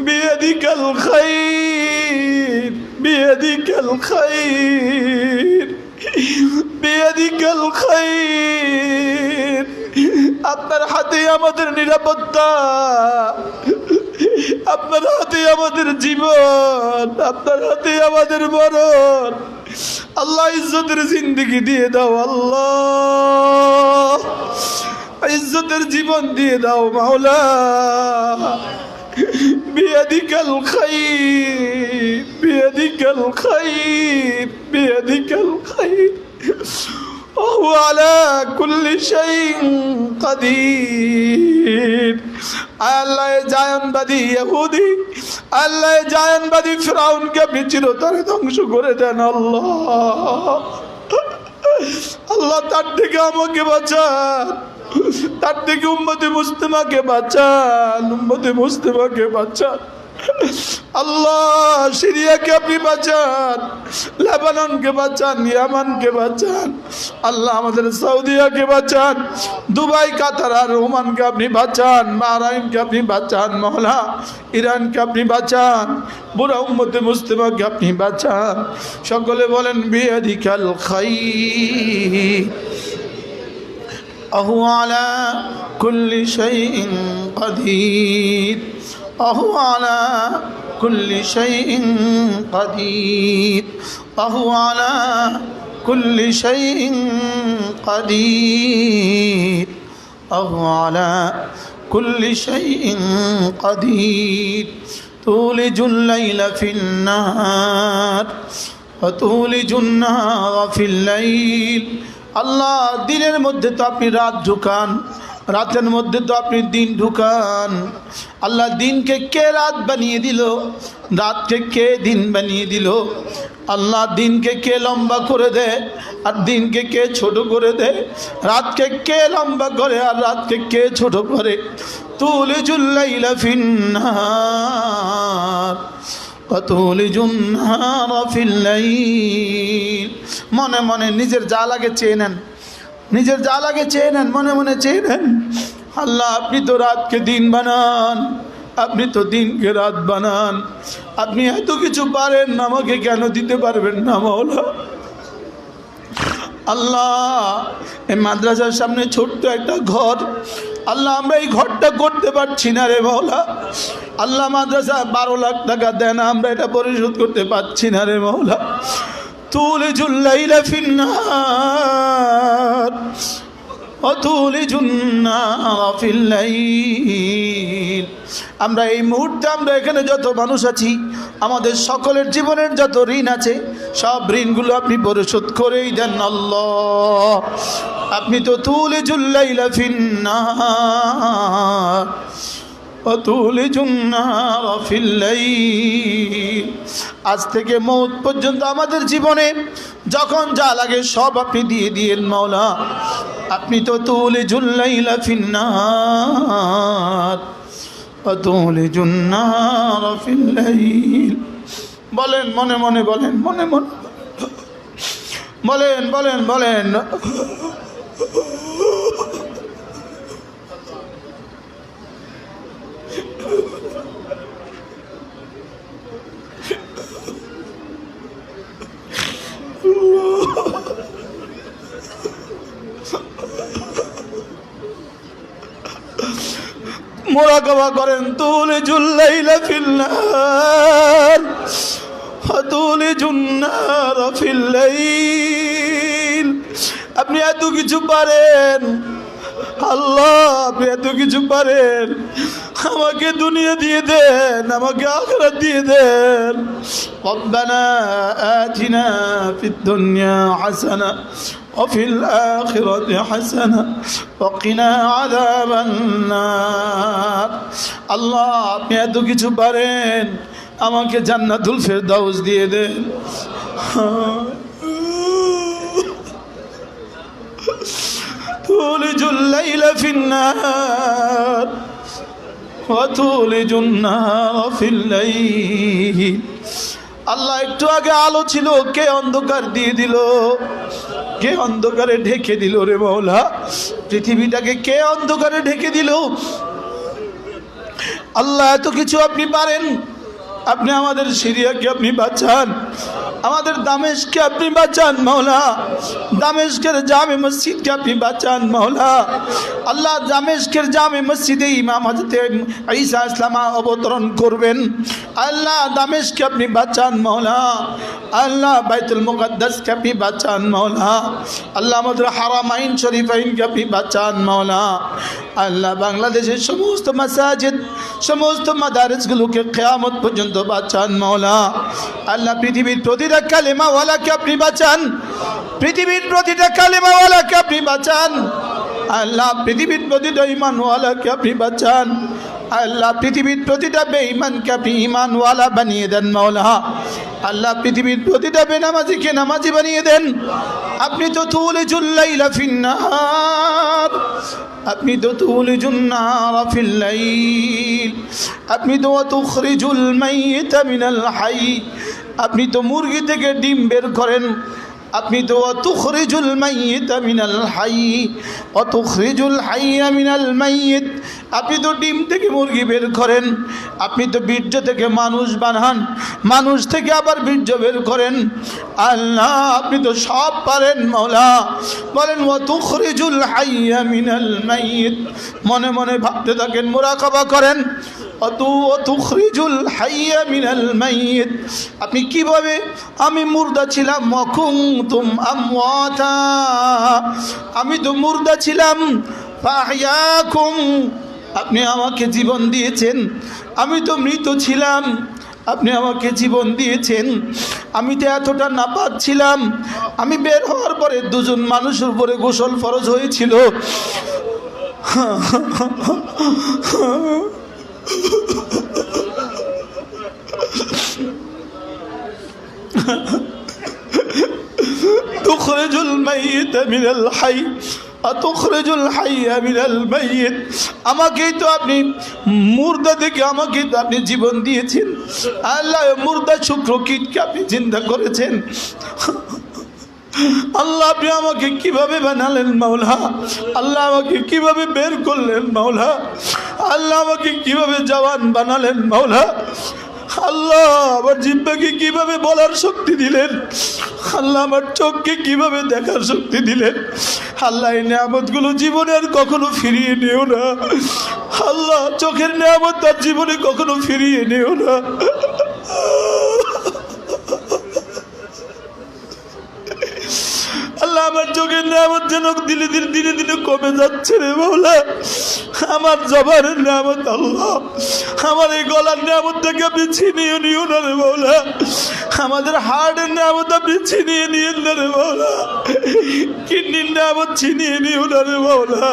بيدك الخير، بيدك الخير، بيدك الخير। আপনার হাতে আমাদের নিরাপত্তা, আপনার হাতে আমাদের জীবন, আপনার হাতে আমাদের মরণ। আল্লাহ ইজ্জতের জিন্দেগি দিয়ে দাও আল্লাহ, ইজ্জতের জীবন দিয়ে দাও মাওলা। بيدك الخير، بيدك الخير، بيدك الخير، وهو على كل شيء قدير। আল্লাহ জায়নবাদী ইহুদি, আল্লাহ জায়নবাদী ফিরাউনকে আপনি চিরতরে ধ্বংস করে দেন আল্লাহ। আল্লাহ তার থেকে আমাকে বাঁচান, তার থেকে উম্মতে মুসলিমাকে বাঁচান, উম্মতে মুসলিমাকে বাঁচান আল্লাহ। সিরিয়াকে আপনি বাঁচান, লেবাননকে বাঁচান, ইয়ামানকে বাঁচান আল্লাহ। আমাদের সৌদিয়াকে বাঁচান, দুবাই, কাতার আর ওমানকে আপনি বাঁচান, বাহরাইনকে আপনি বাঁচান মওলা, ইরানকে আপনি বাঁচান, পুরা উম্মতে মুসলিমাকে আপনি বাঁচান। সকলে বলেন বিয়াদিকাল খায়র, وهو على كل شيء قدير، وهو على كل شيء قدير، وهو على كل شيء قدير، وهو على كل شيء قدير। تولج الليل في النهار وتولج النهار في الليل। আল্লাহ দিনের মধ্যে তো আপনি রাত ঢুকান, রাতের মধ্যে তো আপনি দিন ঢুকান। আল্লাহ দিনকে কে রাত বানিয়ে দিল, রাতকে কে দিন বানিয়ে দিল। আল্লাহ দিনকে কে লম্বা করে দেয় আর দিনকে কে ছোট করে দেয়, রাতকে কে লম্বা করে আর রাতকে কে ছোট করে। তুলিজুল লাইলা ফিন নাহার وتولج النهار في الليل মনে মনে নিজের যা লাগে চেয়ে নেন, নিজের যা লাগে চেয়ে নেন, মনে মনে চেয়ে নেন। আল্লাহ আপনি তো রাতকে দিন বানান, আপনি তো দিনকে রাত বানান, আপনি এত কিছু পারেন, আমাকে কেন দিতে পারবেন না মাওলা? আল্লাহ এই মাদ্রাসার সামনে ছোট্ট একটা ঘর, আল্লাহ আমরা এই ঘরটা করতে পারছি না রে মাওলা। আল্লাহ মাদ্রাসা 12 লাখ টাকা দেন, আমরা এটা পরিশোধ করতে পারছি না রে মাওলা। তুলিজুল লাইলা ফিন নাহার ওয়া তুলিজুন নারা ফিল লাইল। আমরা এই মুহূর্তে আমরা এখানে যত মানুষ আছি, আমাদের সকলের জীবনের যত ঋণ আছে, সব ঋণগুলো আপনি পরিশোধ করেই দেন আল্লাহ। আপনি তো তুলিজুল লাইলা ফিন নাহার ওয়া তুলিজুন নারা ফিল লাইল। আজ থেকে মওত পর্যন্ত আমাদের জীবনে যখন যা লাগে সব আপনি দিয়ে দিয়েন মাওলা। আপনি তো তুলিজুল লাইলা ফিন নাহার ওয়া তুলিজুন নারা ফিল লাইল। বলেন মনে মনে, বলেন মনে মনে, বলেন বলেন বলেন। মুরাকাবা করেন। তুলিজুল লাইলা ফিল নাহার ওয়া তুলিজুন নারা ফিল লাইল। আপনি এত কিছু পারেন আল্লাহ, আপনি এত কিছু পারেন, আমাকে দুনিয়া দিয়ে দেন, আমাকে আখিরাত দিয়ে দেন। রব্বানা আতিনা ফিদ দুনিয়া হাসানা ওয়া ফিল আখিরাতি হাসানা ওয়া কিনা আযাবান নার। আল্লাহ আপনি এত কিছু পারেন, আমাকে জান্নাতুল ফেরদাউস দিয়ে দেন। তুলিজুল লাইলা ফিন নাহার ওয়া তুলিজুন নারা ফিল লাইল। আল্লাহ একটু আগে আলো ছিল, কে অন্ধকার দিয়ে দিল, কে অন্ধকারে ঢেকে দিল রে মাওলা? পৃথিবীটাকে কে অন্ধকারে ঢেকে দিল? আল্লাহ এত কিছু আপনি পারেন, আপনি আমাদের সিরিয়াকে আপনি বাঁচান, আমাদের দামেশকে আপনি বাঁচান মাওলা। দামেশকের জামে মসজিদকে আপনি বাঁচান মাওলা। আল্লাহ দামেশকের জামে মসজিদে ইমাম হযরত ঈসা ইসলাম অবতরণ করবেন। আল্লাহ দামেশকে আপনি বাঁচান মাওলা। আল্লাহ বাইতুল মুকদ্দাসকে আপনি বাঁচান মাওলা। আল্লাহ আমাদের হারামাইন শরীফাইনকে আপনি বাঁচান মাওলা। আল্লাহ বাংলাদেশের সমস্ত মাসাজিদ, সমস্ত মাদারিসগুলোকে কিয়ামত পর্যন্ত বাঁচান মাওলা। আল্লাহ পৃথিবীর প্রতিটা কালেমাওয়ালাকে আপনি বাঁচান, পৃথিবীর প্রতিটা কালেমাওয়ালাকে আপনি বাঁচান। আল্লাহ পৃথিবীর প্রতিটা ঈমানওয়ালাকে আপনি বাঁচান। আল্লাহ পৃথিবীর প্রতিটা বেঈমানকে আপনি ঈমানওয়ালা বানিয়ে দেন মাওলা। আল্লাহ পৃথিবীর প্রতিটা বেনামাজিকে নামাজি বানিয়ে দেন। আপনি তো তুলিজুল লাইলা ফিন নাহার, আপনি তো তুলিজুন নারা ফিল লাইল, আপনি তো তুখরিজুল মাইয়িতা মিনাল হাই, আপনি তো মুরগি থেকে ডিম বের করেন। আপনি তো তুখরিজুল মাইয়িতা মিনাল হাই ওয়া তুখরিজুল হাইয়া মিনাল মাইয়িত, আপনি তো ডিম থেকে মুরগি বের করেন। আপনি তো বীর্য থেকে মানুষ বানান, মানুষ থেকে আবার বীর্য বের করেন। আল্লাহ আপনি তো সব পারেন মাওলা। বলেন ওয়া তুখরিজুল হাইয়া মিনাল মাইয়িত। মনে মনে ভাবতে থাকেন, মুরাকাবা করেন। তুখরিজুল হাইয়া মিনাল মাইয়িত। আপনি কিভাবে, আমি মুর্দা ছিলাম, ওয়াকুনতুম আমওয়াতা, আমি তো মুর্দা ছিলাম, ফাহইয়াকুম, আপনি আমাকে জীবন দিয়েছেন। আমি তো মৃত ছিলাম, আপনি আমাকে জীবন দিয়েছেন। আমি তো এতটা নাপাক ছিলাম, আমি বের হওয়ার পরে দুজন মানুষের উপরে গোসল ফরজ হয়েছিল। তুখরিজুল মাইয়িতা মিনাল হাই, তুখরিজুল হাইয়া মিনাল মাইয়িত। আমাকেই তো আপনি মুর্দা দেখে আমাকেই তো আপনি জীবন দিয়েছেন আল্লাহ, মুর্দা শুক্র কীটকে আপনি চিন্তা করেছেন আল্লাহ, আপনি আমাকে কিভাবে বানালেন মাওলা, আল্লাহ আমাকে কিভাবে বের করলেন মাওলা, আল্লাহ আমাকে কিভাবে জওয়ান বানালেন মাওলা, আল্লাহ আমার জিহ্বাকে কিভাবে বলার শক্তি দিলেন, আল্লাহ আমার চোখকে কিভাবে দেখার শক্তি দিলেন। আল্লাহ এই নিয়ামতগুলো জীবনে আর কখনো ফিরিয়ে নিও না আল্লাহ, চোখের নিয়ামত তার জীবনে কখনো ফিরিয়ে নিও না। আল্লাহ আমার চোখের নিয়ামত যেন দিনে দিনে দিনে দিনে কমে যাচ্ছে রে মাওলা, আমার জবানের নিয়ামত আল্লাহ, আমার এই গলার নিয়ামতটাকে আপনি ছিনিয়ে নিও না রে মাওলা, আমাদের হার্টের নিয়ামত আপনি ছিনিয়ে নিয়েন না রে মাওলা, কিডনির নিয়ামত ছিনিয়ে নিও না রে মাওলা।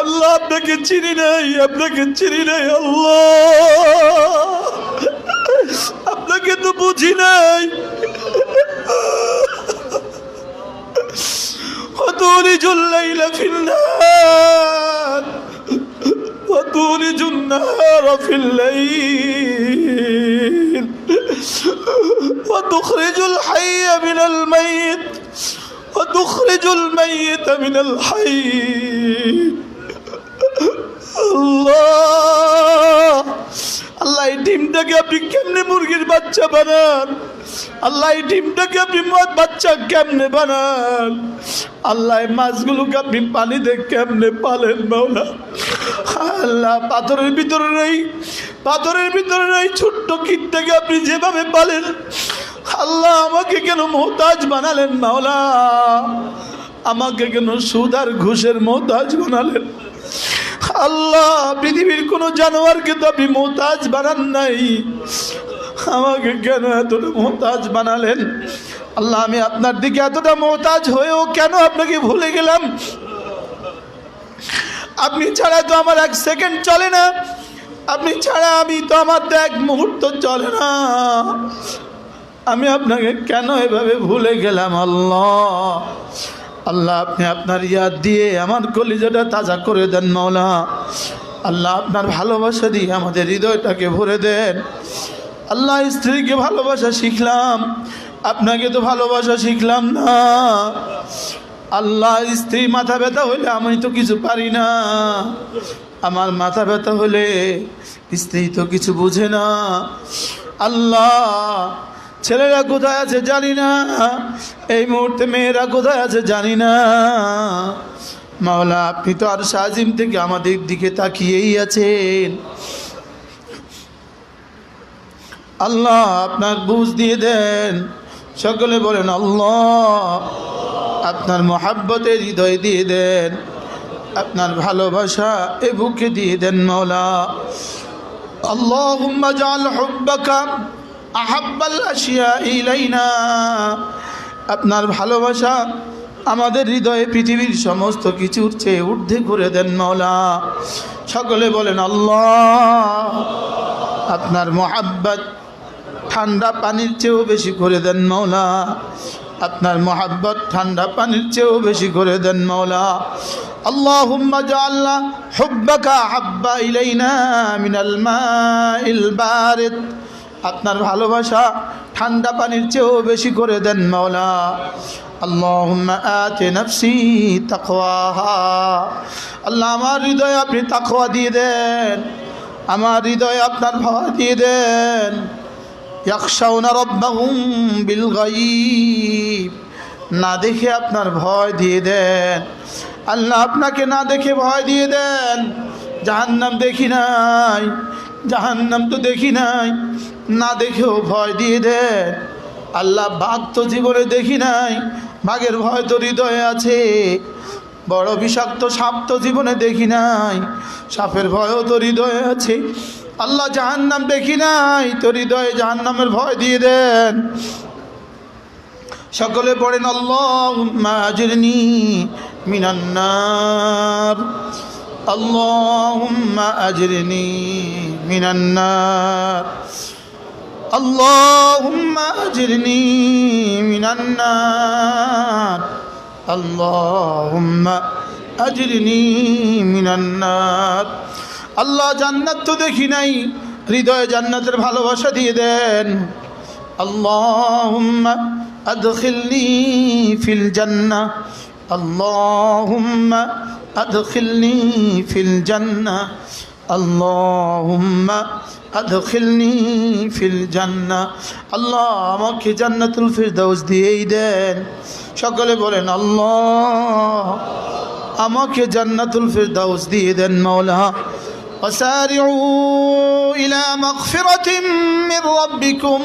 আল্লাহ আপনাকে চিনি নাই, আপনাকে চিনি নাই আল্লাহ, আপনাকে তো বুঝি নাই। وتولج الليل في النهار وتولج النهار في الليل وتخرج الحي من الميت وتخرج الميت من الحي الله আল্লাহ এই ডিমটাকে আপনি কেমনে মুরগির বাচ্চা বানান, আল্লাহ এই ডিমটাকে আপনি বাচ্চা কেমনে বানান, আল্লাহ এই মাছগুলোকে আপনি পানিতে কেমনে পালেন মাওলা, আল্লাহ পাথরের ভিতরে এই ছোট্ট কীটটাকে আপনি যেভাবে পালেন, আল্লাহ আমাকে কেন মোহতাজ বানালেন মাওলা, আমাকে কেন সুদ আর ঘুষের মোহতাজ বানালেন আল্লাহ, পৃথিবীর কোন জানোয়ারকে তো আপনি মোহতাজ বানান নাই, আমাকে কেন এতটা মোহতাজ বানালেন আল্লাহ, আমি আপনার দিকে এতটা মোহতাজ হয়েও কেন আপনাকে ভুলে গেলাম, আপনি ছাড়া তো আমার এক সেকেন্ড চলে না, আপনি ছাড়া আমি তো আমার তো এক মুহূর্ত চলে না, আমি আপনাকে কেন এভাবে ভুলে গেলাম আল্লাহ। আল্লাহ আপনি আপনার ইয়াদ দিয়ে আমার কলিজাটা তাজা করে দেন মাওলা, আল্লাহ আপনার ভালোবাসা দিয়ে আমাদের হৃদয়টাকে ভরে দেন। আল্লাহ স্ত্রীকে ভালোবাসা শিখলাম, আপনাকে তো ভালোবাসা শিখলাম না আল্লাহ, স্ত্রী মাথা ব্যথা হলে আমি তো কিছু পারি না, আমার মাথা ব্যথা হলে স্ত্রী তো কিছু বুঝে না আল্লাহ, ছেলেরা কোথায় আছে জানি না, এই মুহূর্তে মেয়েরা কোথায় আছে জানি না মাওলা, আপনি তো আর শাহিম থেকে আমাদের দিকে তাকিয়েই আছেন আল্লাহ, আপনার বুঝ দিয়ে দেন, সকলে বলেন আল্লাহ, আপনার মোহাব্বতের হৃদয় দিয়ে দেন, আপনার ভালোবাসা এ বুকে দিয়ে দেন মাওলা। আল্লাহুম্মা জাআল হুব্বাকা আহাব্বাল আশিয়া ইলাইনা, আপনার ভালোবাসা আমাদের হৃদয়ে পৃথিবীর সমস্ত কিছুর চেয়ে ঊর্ধ্বে করে দেন মাওলা। সকলে বলেন আল্লাহ, আপনার মোহাব্বত ঠান্ডা পানির চেয়েও বেশি করে দেন মাওলা, আপনার মোহাব্বত ঠান্ডা পানির চেয়েও বেশি করে দেন মাওলা। আল্লাহুম্মা জাআলনা হুব্বাকা হাব্বা ইলাইনা মিনাল মাইল বারিদ, আপনার ভালোবাসা ঠান্ডা পানির চেয়েও বেশি করে দেন মাওলা। আল্লাহুম্মা আতি নাফসি তাকওয়াহা, আল্লাহ আমার হৃদয়ে আপনি তাকওয়া দিয়ে দেন, আমার হৃদয়ে আপনার ভয় দিয়ে দেন। ইয়াখশাউনা রাব্বাহুম বিল গায়ব, না দেখে আপনার ভয় দিয়ে দেন আল্লাহ, আপনাকে না দেখে ভয় দিয়ে দেন। জাহান্নাম দেখি নাই, জাহান্নাম তো দেখি নাই, না দেখেও ভয় দিয়ে দেন আল্লাহ। বাঘ তো জীবনে দেখি নাই, বাঘের ভয় তো হৃদয়ে আছে। বড় বিষাক্ত সাপ তো জীবনে দেখি নাই, সাপের ভয়ও তো হৃদয়ে আছে আল্লাহ। জাহান্নাম দেখি নাই, তো হৃদয়ে জাহান্নামের ভয় দিয়ে দেন। সকলে পড়েন আল্লাহুম্মা আজিরনি মিনান নার, আল্লাহুম্মা আজিরনি মিনান নার, আল্লাহুম্মা আজিরনি মিনান নার, আল্লাহুম্মা أجرني من النار আল্লাহ জান্নাত তো দেখি নাই হৃদয়ে জান্নাতের ভালোবাসা দিয়ে দেন اللهم أدخلني في الجنة اللهم أدخلني في الجنة اللهم أدخلني في الجنة আল্লাহ আমাকে জান্নাতুল ফিরদাউস দিয়েই দেন সকলে বলেন আল্লাহ আমাকে জান্নাতুল ফিরদাউস দিয়ে দেন মাওলা وسارعوا إلى مغفرة من ربكم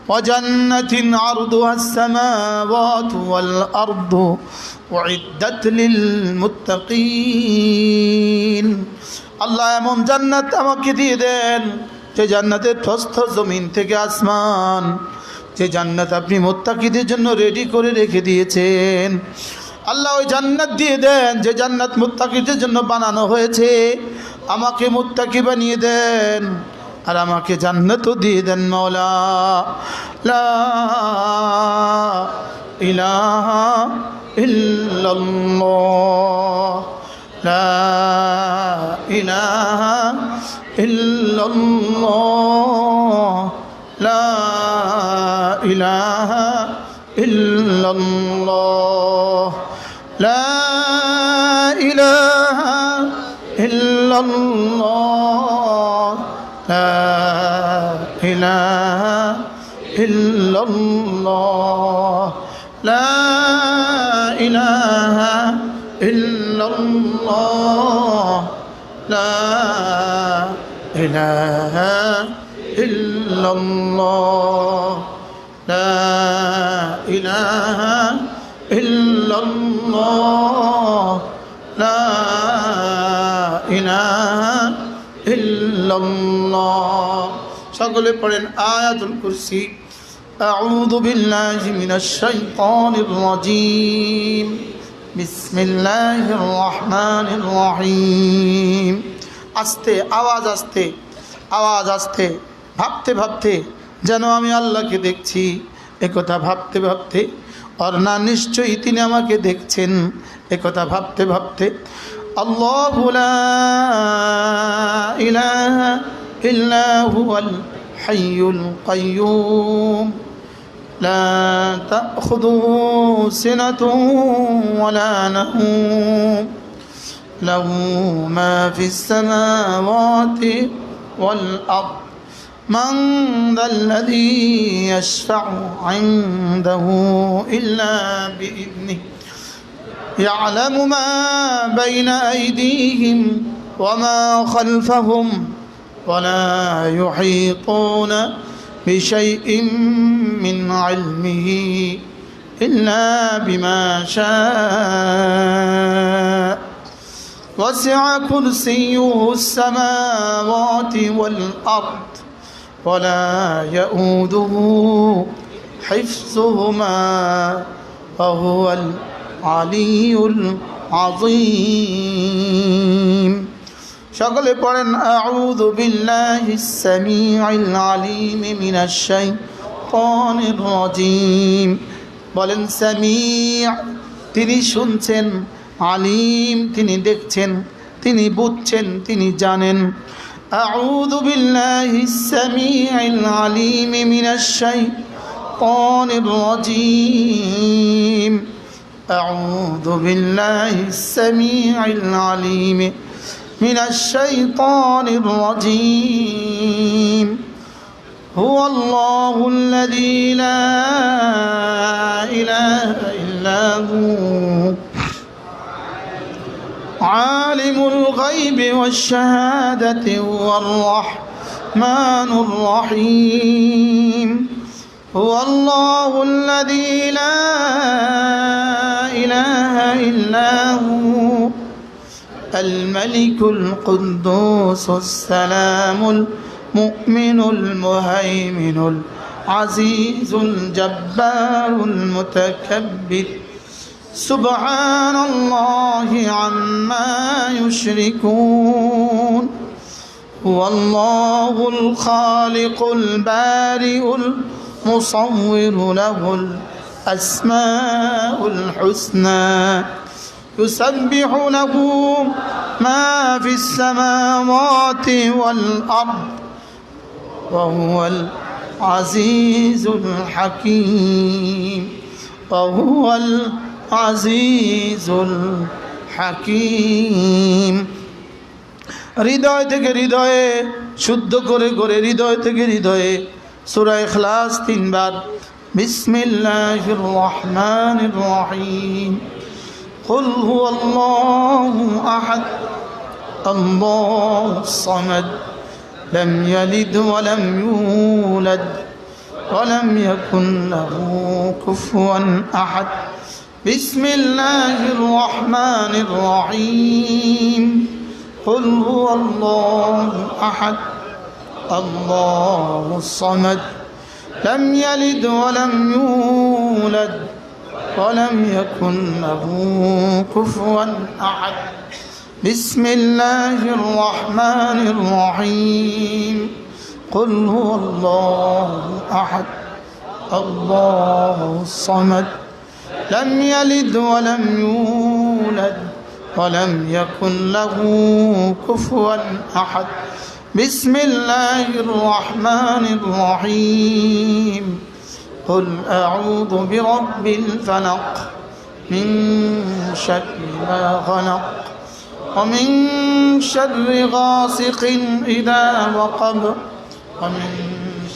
وجنة عرضها السماوات والأرض أعدت للمتقين আল্লাহ এমন জান্নাত আমাকে দিয়ে দেন যে জান্নাতের প্রস্থ জমিন থেকে আসমান যে জান্নাত আপনি মুত্তাকিদের জন্য রেডি করে রেখে দিয়েছেন আল্লাহ ওই জান্নাত দিয়ে দেন যে জান্নাত মুত্তাকিদের জন্য বানানো হয়েছে আমাকে মুত্তাকি বানিয়ে দেন আর আমাকে জান্নাতও দিয়ে দেন মাওলা লা ইলাহা ইল্লাল্লাহ লা ইলাহা ইল্লাল্লাহ লা ইলাহা ইল্লাল্লাহ লা ইলাহা ইল্লাল্লাহ লা ইলাহা ইল্লাল্লাহ লা ইলাহা ইল্লাল্লাহ লা ইলাহা ইল্লাল্লাহ লা ইলাহা ইল্লাল্লাহ লা ইলাহা ইল্লাল্লাহ সকলে পড়েন আয়াতুল কুরসি আউযু বিল্লাহি মিনাশ শাইতানির রাজীম বিসমিল্লাহির রহমানির রহিম আস্তে আওয়াজ আস্তে ভাবতে ভাবতে যেন আমি আল্লাহকে দেখছি একথা ভাবতে ভাবতে আর না নিশ্চয়ই তিনি আমাকে দেখছেন একথা ভাবতে ভাবতে আল্লাহু লা ইলাহা ইল্লা হুয়াল হাইয়ুল কাইয়্যুম লা তাখুযুহু সিনাতুন ওয়ালা নাওম লাহু মা ফিস সামাওয়াতি ওয়াল আরদ من ذا الذي يشفع عنده إلا بإذنه يعلم ما بين أيديهم وما خلفهم ولا يحيطون بشيء من علمه إلا بما شاء وسع كرسيه السماوات والأرض ولا يؤوده حفظهما وهو العلي العظيم সকলে পড়েন আউযু বিল্লাহিস সামিউল আলিম মিনাশ শাইতানির রাজীম বলেন সামি' তিনি শুনছেন আলিম তিনি দেখছেন তিনি বুঝছেন তিনি জানেন أعوذ بالله السميع العليم من الشيطان الرجيم أعوذ بالله السميع العليم من الشيطان الرجيم هو الله الذي لا إله إلا هو عالم الغيب والشهادة هو الرحمن الرحيم هو الله الذي لا إله إلا هو الملك القدوس السلام المؤمن المهيمن العزيز الجبار المتكبر سبحان الله عما يشركون هو الله الخالق البارئ المصور له الأسماء الحسنى يسبح له ما في السماوات والأرض وهو العزيز الحكيم وهو العزيز الحكيم হৃদয় থেকে হৃদয়ে শুদ্ধ করে করে হৃদয় থেকে হৃদয়ে সূরা ইখলাস 3 বার বিসমিল্লাহির রহমানির রহিম قل هو الله أحد الله الصمد لم يلد ولم يولد ولم يكن له كفوا أحد بسم الله الرحمن الرحيم قل هو الله أحد الله الصمد لم يلد ولم يولد ولم يكن له كفوا أحد بسم الله الرحمن الرحيم قل هو الله أحد الله الصمد لم يلد ولم يولد ولم يكن له كفوا أحد بسم الله الرحمن الرحيم قل أعوذ برب الفلق من شر ما خلق ومن شر غاسق إذا وقب ومن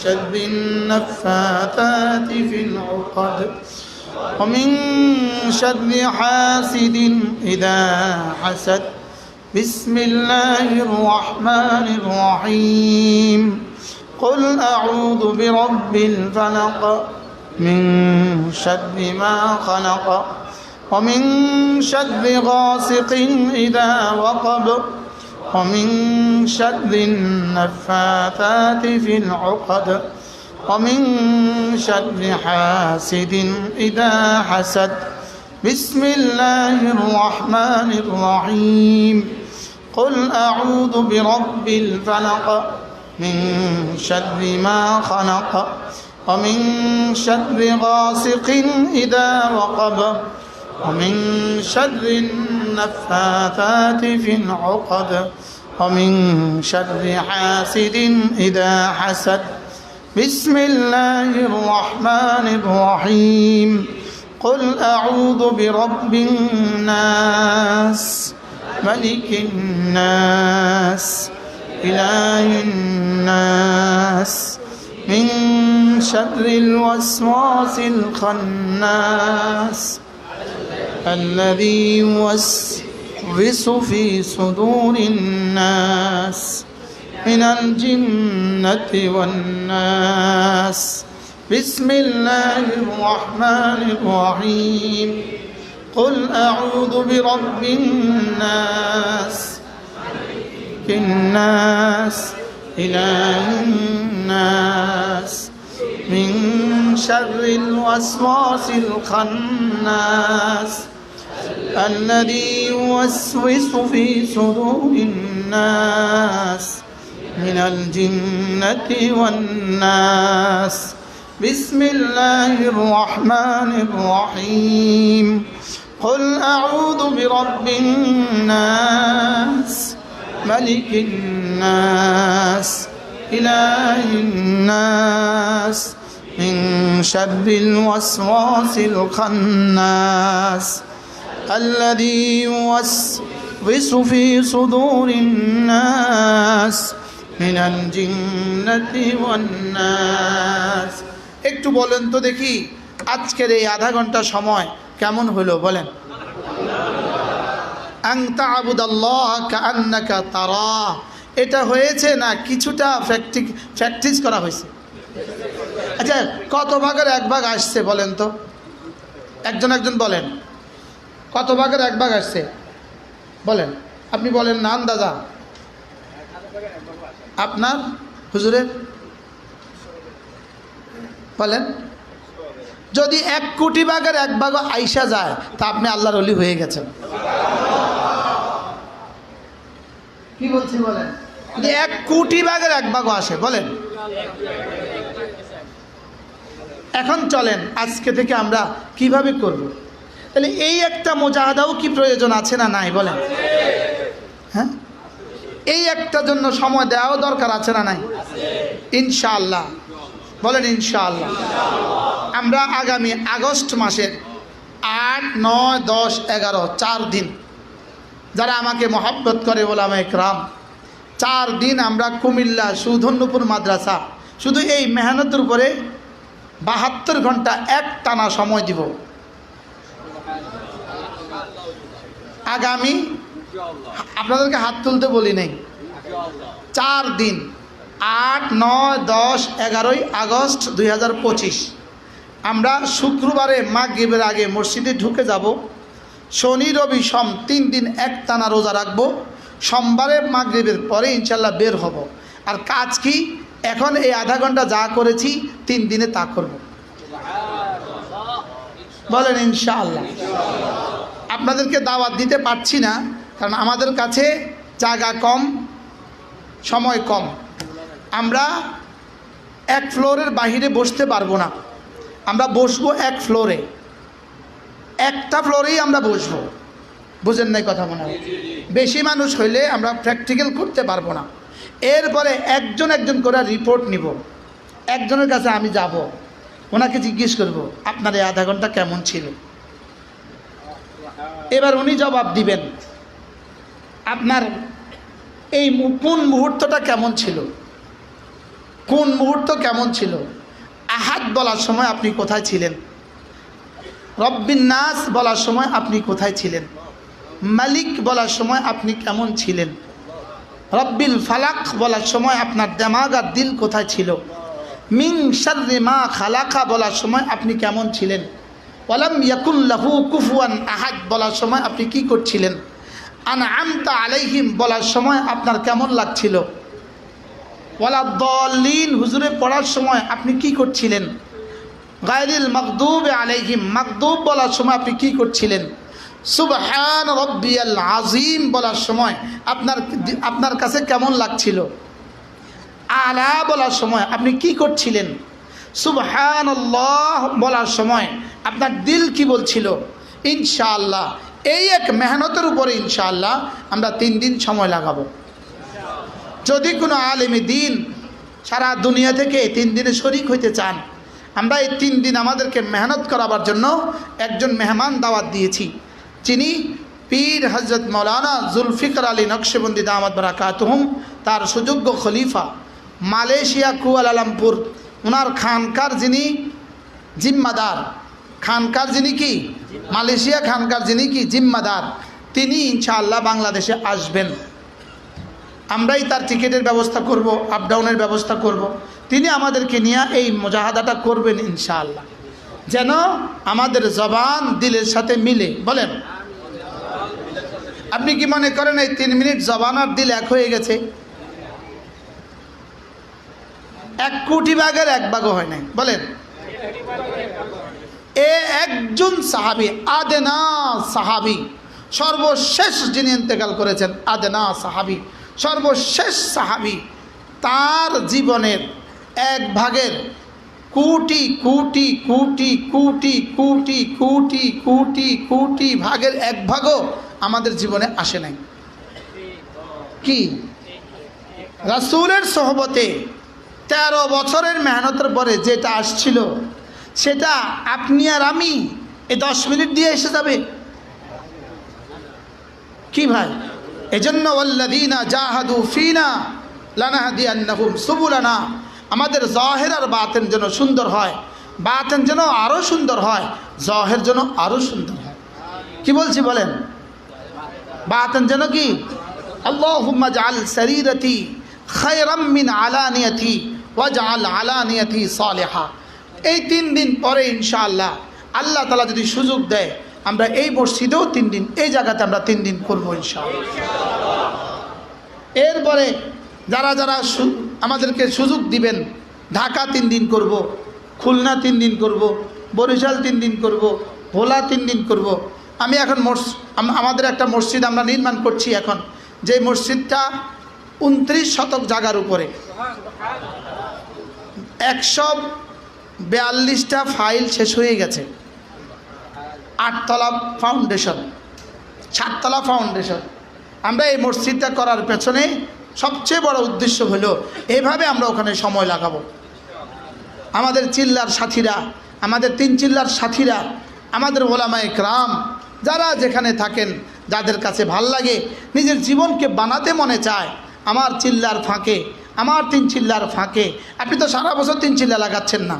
شر النفاثات في العقد ومن شر حاسد إذا حسد بسم الله الرحمن الرحيم قل أعوذ برب الفلق من شر ما خلق ومن شر غاسق إذا وقب ومن شر النفاثات في العقد ومن شر حاسد إذا حسد بسم الله الرحمن الرحيم قل أعوذ برب الفلق من شر ما خلق ومن شر غاسق إذا وقب ومن شر النفاثات في العقد ومن شر حاسد إذا حسد بسم الله الرحمن الرحيم قل أعوذ برب الناس ملك الناس إله الناس من شر الوسواس الخناس الذي يوسوس في صدور الناس من الجنة والناس بسم الله الرحمن الرحيم قل أعوذ برب الناس الناس إله الناس من شر الوسواس الخناس الذي يوسوس في صدور الناس من الجنة والناس بسم الله الرحمن الرحيم قل أعوذ برب الناس ملك الناس إله الناس من شر الوسواس الخناس الذي يوسوس في صدور الناس من الجنة والناس একটু বলেন তো দেখি আজকের এই আধা ঘন্টা সময় কেমন হলো বলেন আন তা'বুদাল্লাহ কাআন্নাকা তারাহ এটা হয়েছে না কিছুটা প্র্যাকটিস করা হয়েছে আচ্ছা কত ভাগের এক ভাগ আসছে বলেন তো একজন একজন বলেন কত ভাগের এক ভাগ আসছে বলেন আপনি বলেন না আন্দাজা আপনার হুজুরের বলেন যদি 1 কোটি ভাগের এক ভাগ আইসা যায় তা আপনি আল্লাহর ওলি হয়ে গেছেন কি বলছি বলেন যদি 1 কোটি ভাগের এক ভাগ আসে বলেন এখন চলেন আজকে থেকে আমরা কিভাবে করব তাহলে এই একটা মুজাহাদাও কি প্রয়োজন আছে না নাই বলেন? হ্যাঁ, এই একটা জন্য সময় দেওয়াও দরকার আছে না নাই? ইনশাআল্লাহ বলেন ইনশাআল্লাহ। আমরা আগামী আগস্ট মাসের 8, 9, 10, 11 4 দিন যারা আমাকে মহব্বত করে ওলামা ইকরাম, 4 দিন আমরা কুমিল্লা সুধন্যপুর মাদ্রাসা শুধু এই মেহনতের উপরে 72 ঘন্টা এক টানা সময় দিব। আগামী আপনাদেরকে হাত তুলতে বলি নাই, 4 দিন 8, 9, 10, 11 আগস্ট 2025 আমরা শুক্রবারে মাগরিবের আগে মসজিদে ঢুকে যাব, শনি রবি সোম 3 দিন এক টানা রোজা রাখবো, সোমবারে মাগরিবের পরে ইনশাল্লাহ বের হব। আর কাজ কি? এখন এই আধা ঘন্টা যা করেছি 3 দিনে তা করব। বলেন ইনশাআল্লাহ। আপনাদেরকে দাওয়াত দিতে পারছি না, কারণ আমাদের কাছে জায়গা কম, সময় কম। আমরা এক ফ্লোরের বাহিরে বসতে পারবো না, আমরা বসবো এক ফ্লোরে, একটা ফ্লোরেই আমরা বসবো। বুঝেন নাই কথা? মনে হয় বেশি মানুষ হইলে আমরা প্র্যাকটিক্যাল করতে পারবো না। এরপরে একজন একজন করে রিপোর্ট নিব, একজনের কাছে আমি যাব, ওনাকে জিজ্ঞেস করব আপনার এই আধা ঘন্টা কেমন ছিল। এবার উনি জবাব দিবেন আপনার এই কোন মুহূর্তটা কেমন ছিল, কোন মুহূর্ত কেমন ছিল। আহাদ বলার সময় আপনি কোথায় ছিলেন, রব্বিন নাস বলার সময় আপনি কোথায় ছিলেন, মালিক বলার সময় আপনি কেমন ছিলেন, রব্বিল ফালাক বলার সময় আপনার দিমাগ আর দিল কোথায় ছিল, মিন শাররি মা খালাকা বলার সময় আপনি কেমন ছিলেন, ওয়ালাম ইয়াকুল লাহু কুফুয়ান আহাদ বলার সময় আপনি কি করছিলেন, আনআমতা আলাইহিম বলার সময় আপনার কেমন লাগছিল, ওয়ালাদ-দাল্লিন হুজুরে পড়ার সময় আপনি কি করছিলেন, গায়রিল মাগদুব আলাইহিম মাগদুব বলার সময় আপনি কি করছিলেন, সুবহান রাব্বিয়াল আযীম বলার সময় আপনার কাছে কেমন লাগছিল, আলা বলার সময় আপনি কি করছিলেন, সুবহানাল্লাহ বলার সময় আপনার দিল কি বলছিল। ইনশাআল্লাহ এই এক মেহনতের উপরে ইনশাআল্লাহ আমরা 3 দিন সময় লাগাবো। যদি কোনো আলেমে দিন সারা দুনিয়া থেকে 3 দিনে শরিক হইতে চান, আমরা এই 3 দিন আমাদেরকে মেহনত করাবার জন্য একজন মেহমান দাওয়াত দিয়েছি, যিনি পীর হজরত মৌলানা জুলফিকার আলী নকশবন্দি দামাত বারাকাতুহুম, তার সুযোগ্য খলিফা, মালয়েশিয়া কুয়ালালামপুর, ওনার খানকার যিনি জিম্মাদার, খানকার যিনি কি মালয়েশিয়া খানকার যিনি কি জিম্মাদার, তিনি ইনশাআল্লাহ বাংলাদেশে আসবেন। আমরাই তার টিকিটের ব্যবস্থা করব, আপ ডাউনের ব্যবস্থা করব। তিনি আমাদেরকে নিয়ে এই মুজাহাদাটা করবেন ইনশাআল্লাহ, যেন আমাদের জবান দিলের সাথে মিলে। বলেন, আপনি কি মনে করেন এই 3 মিনিট জবান আর দিল এক হয়ে গেছে? 1 কোটি ভাগের 1 ভাগও হয় নাই। বলেন, এ একজন সাহাবী, আদেনা সাহাবী, সর্বশেষ যিনি ইন্তেকাল করেছেন, আদেনা সাহাবী, সর্বশেষ সাহাবী, তার জীবনের 1 ভাগের কোটি কোটি কোটি কোটি কোটি কোটি কোটি কোটি ভাগের 1 ভাগও আমাদের জীবনে আসে নাই। কি রাসূলের সোহবতে 13 বছরের মেহনতের পরে যেটা আসছিল, সেটা আপনি আর আমি এই 10 মিনিট দিয়ে এসে যাবে কি ভাই? এজন্য ওয়াল্লাযীনা জাহাদু ফিনা লানাহদিয়ান্নাহুম সুবুলানা, আমাদের জাহির আর বাতিন যেন সুন্দর হয়, বাতিন যেন আরও সুন্দর হয়, জাহির যেন আরও সুন্দর হয়। কি বলছি বলেন? বাতিন যেন কি, আল্লাহুম্মা জাআল সারীরাতি খায়রাম মিন আলানিয়াতি ওয়াজআল আলানিয়াতি সালিহা। এই 3 দিন পরে ইনশাআল্লাহ আল্লাহ তাআলা যদি সুযোগ দেয়, আমরা এই মসজিদেও 3 দিন, এই জায়গাতে আমরা 3 দিন করব ইনশাআল্লাহ। এরপরে যারা যারা আমাদেরকে সুযোগ দিবেন, ঢাকা 3 দিন করব, খুলনা 3 দিন করব, বরিশাল 3 দিন করব, ভোলা 3 দিন করব। আমি এখন আমাদের একটা মসজিদ আমরা নির্মাণ করছি এখন, যে মসজিদটা 29 শতক জায়গার উপরে, 142টা ফাইল শেষ হয়ে গেছে, 8তলা ফাউন্ডেশন, 7তলা ফাউন্ডেশন। আমরা এই মসজিদটা করার পেছনে সবচেয়ে বড় উদ্দেশ্য হলো এভাবে আমরা ওখানে সময় লাগাবো। আমাদের চিল্লার সাথীরা, আমাদের 3 চিল্লার সাথীরা, আমাদের ওলামায়ে কেরাম যারা যেখানে থাকেন, যাদের কাছে ভাল লাগে, নিজের জীবনকে বানাতে মনে চায়, আমার চিল্লার ফাঁকে, আমার 3 চিল্লার ফাঁকে। আপনি তো সারা বছর 3 চিল্লা লাগাচ্ছেন না,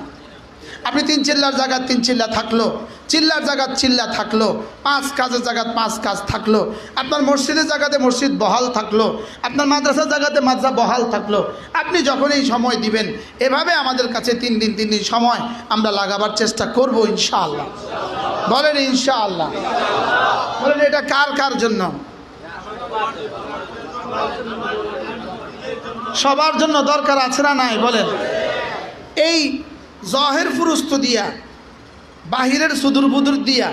আপনি 3 চিল্লার জায়গায় 3 চিল্লা থাকলো, চিল্লার জায়গায় চিল্লা থাকলো, 5 কাজের জায়গায় 5 কাজ থাকলো, আপনার মসজিদের জায়গাতে মসজিদ বহাল থাকলো, আপনার মাদ্রাসার জায়গাতে মাদ্রাসা বহাল থাকলো। আপনি যখনই সময় দিবেন, এভাবে আমাদের কাছে 3 দিন 3 দিন সময় আমরা লাগাবার চেষ্টা করব ইনশাআল্লাহ। বলেন ইনশাআল্লাহ। বলেন এটা কার কার জন্য? সবার জন্য দরকার আছে না নাই? বলেন। এই জহের ফুরুস্ত দিয়া, বাহিরের সুদূর বুদুর দিয়া,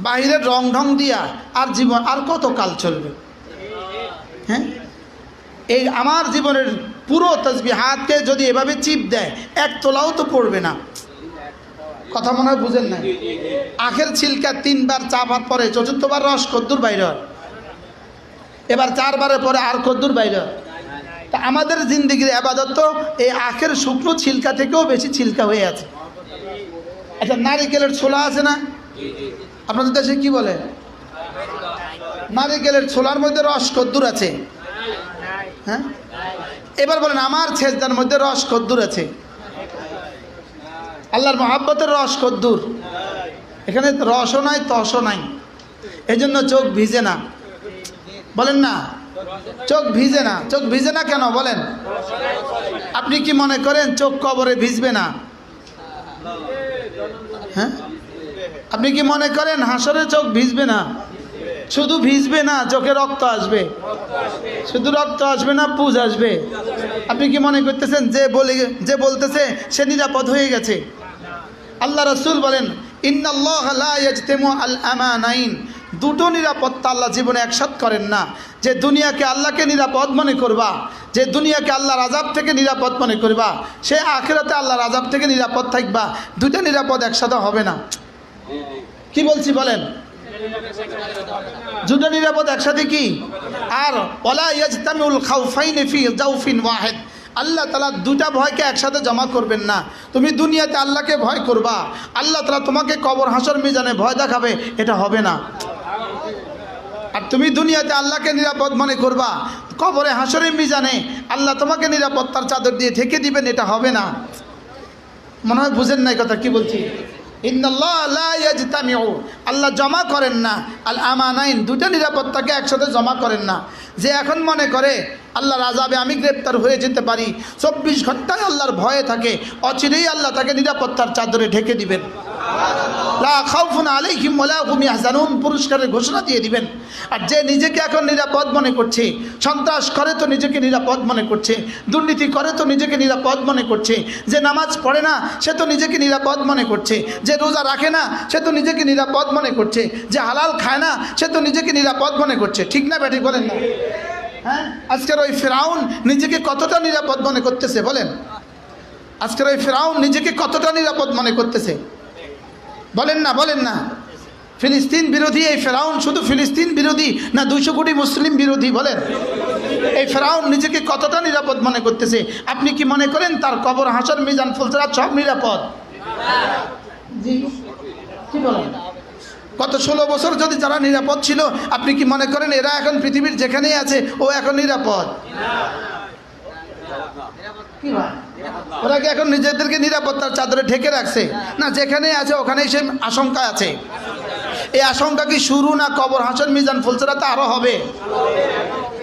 বাহিরের রং ঢং দিয়া আর জীবন আর কত কাল চলবে? হ্যাঁ, এই আমার জীবনের পুরো তাসবিহাতকে যদি এভাবে চিপ দেয়, 1 তোলাও তো পড়বে না। কথা মনে হয় বুঝেন না? আখের ছিলকা 3 বার চাপার পরে 4বার রস কদ্দুর বাইর হয়, এবার 4 বারের পরে আর কদ্দুর বাইর হয়। তা আমাদের জিন্দগির আবাদত তো এই আখের শুকনো ছিলকা থেকেও বেশি ছিলকা হয়ে আছে। আচ্ছা, নারিকেলের ছোলা আছে না? আপনাদের দেশে কি বলে? নারিকেলের ছোলার মধ্যে রস কদ্দুর আছে? হ্যাঁ, এবার বলেন আমার ছেজদার মধ্যে রস কদ্দুর আছে? আল্লাহর মহাব্বতের রস কদ্দুর? এখানে রসও নাই, তসও নাই, এজন্য চোখ ভিজে না। বলেন না, চোখ ভিজে না। চোখ ভিজে না কেন বলেন? আপনি কি মনে করেন চোখ কবরে ভিজবে না? হ্যাঁ, আপনি কি মনে করেন হাসরে চোখ ভিজবে না? শুধু ভিজবে না, চোখে রক্ত আসবে। শুধু রক্ত আসবে না, পুজ আসবে। আপনি কি মনে করতেছেন যে বলতেছে সে নিরাপদ হয়ে গেছে? আল্লাহ রাসূল বলেন, ইন্নাল্লাহা লা ইয়াজতামু আল আমানাইন। 2টো নিরাপত্তা আল্লাহ জীবনে একসাথ করেন না। যে দুনিয়াকে আল্লাহকে নিরাপদ মনে করবা, যে দুনিয়াকে আল্লাহর আযাব থেকে নিরাপদ মনে করবা, সে আখিরাতে আল্লাহর আযাব থেকে নিরাপদ থাকবা। 2টা নিরাপদ একসাথে হবে না। কি বলছি বলেন? 2টা নিরাপদ একসাথে কি? আর ওয়ালা ইয়াজতামিউল খাউফাইনি ফি জাওফিন ওয়াহিদ। আল্লাহ তাআলা 2টা ভয়কে একসাথে জমা করবেন না। তুমি দুনিয়াতে আল্লাহকে ভয় করবা, আল্লাহ তাআলা তোমাকে কবর হাসর মিজানে ভয় দেখাবে, এটা হবে না। আর তুমি দুনিয়াতে আল্লাহকে নিরাপদ মনে করবা, কবরে হাসরে মিজানে আল্লাহ তোমাকে নিরাপত্তার চাদর দিয়ে ঢেকে দিবেন, এটা হবে না। মনে হয় বুঝেন না কথা কি বলছি? ইন্নাল্লাহা লা ইয়াজতামিউ, আল্লাহ জমা করেন না আল আমানাইন, 2টা নিরাপত্তাকে একসাথে জমা করেন না। যে এখন মনে করে আল্লাহর আযাবে আমি গ্রেপ্তার হয়ে যেতে পারি, 24 ঘন্টায় আল্লাহর ভয়ে থাকে, অচিরেই আল্লাহ তাকে নিরাপত্তার চাদরে ঢেকে দিবেন। লা খাউফুন আলাইহিম ওয়া লা হুম ইয়াহজানুন, পুরস্কারের ঘোষণা দিয়ে দিবেন। আর যে নিজেকে এখন নিরাপদ মনে করছে, সন্ত্রাস করে তো নিজেকে নিরাপদ মনে করছে, দুর্নীতি করে তো নিজেকে নিরাপদ মনে করছে, যে নামাজ পড়ে না সে তো নিজেকে নিরাপদ মনে করছে, যে রোজা রাখে না সে তো নিজেকে নিরাপদ মনে করছে, যে হালাল খায় না সে তো নিজেকে নিরাপদ মনে করছে। ঠিক না ব্যাঠিক বলেন না? হ্যাঁ, আজকের ওই ফিরআউন নিজেকে কতটা নিরাপদ মনে করতেছে বলেন? আজকের ওই ফিরআউন নিজেকে কতটা নিরাপদ মনে করতেছে বলেন না? বলেন না। ফিলিস্তিন বিরোধী এই ফিরআউন শুধু ফিলিস্তিন বিরোধী না 200 কোটি মুসলিম বিরোধী? বলেন, এই ফিরআউন নিজেকে কতটা নিরাপদ মনে করতেছে? আপনি কি মনে করেন তার কবর হাসর মিজান ফুলসিরাত সব নিরাপদ? জি, কি বলেন? গত 16 বছর যদি যারা নিরাপদ ছিল, আপনি কি মনে করেন এরা এখন পৃথিবীর যেখানেই আছে ও এখন নিরাপদ? কি ভাই, ওরা কি এখন নিজেদেরকে নিরাপত্তার চাদরে ঢেকে রাখছে? না, যেখানে আছে ওখানেই সে আশঙ্কা আছে। এই আশঙ্কা কি শুরু না কবর হাসর মিজান ফুলসিরাতে আরো হবে?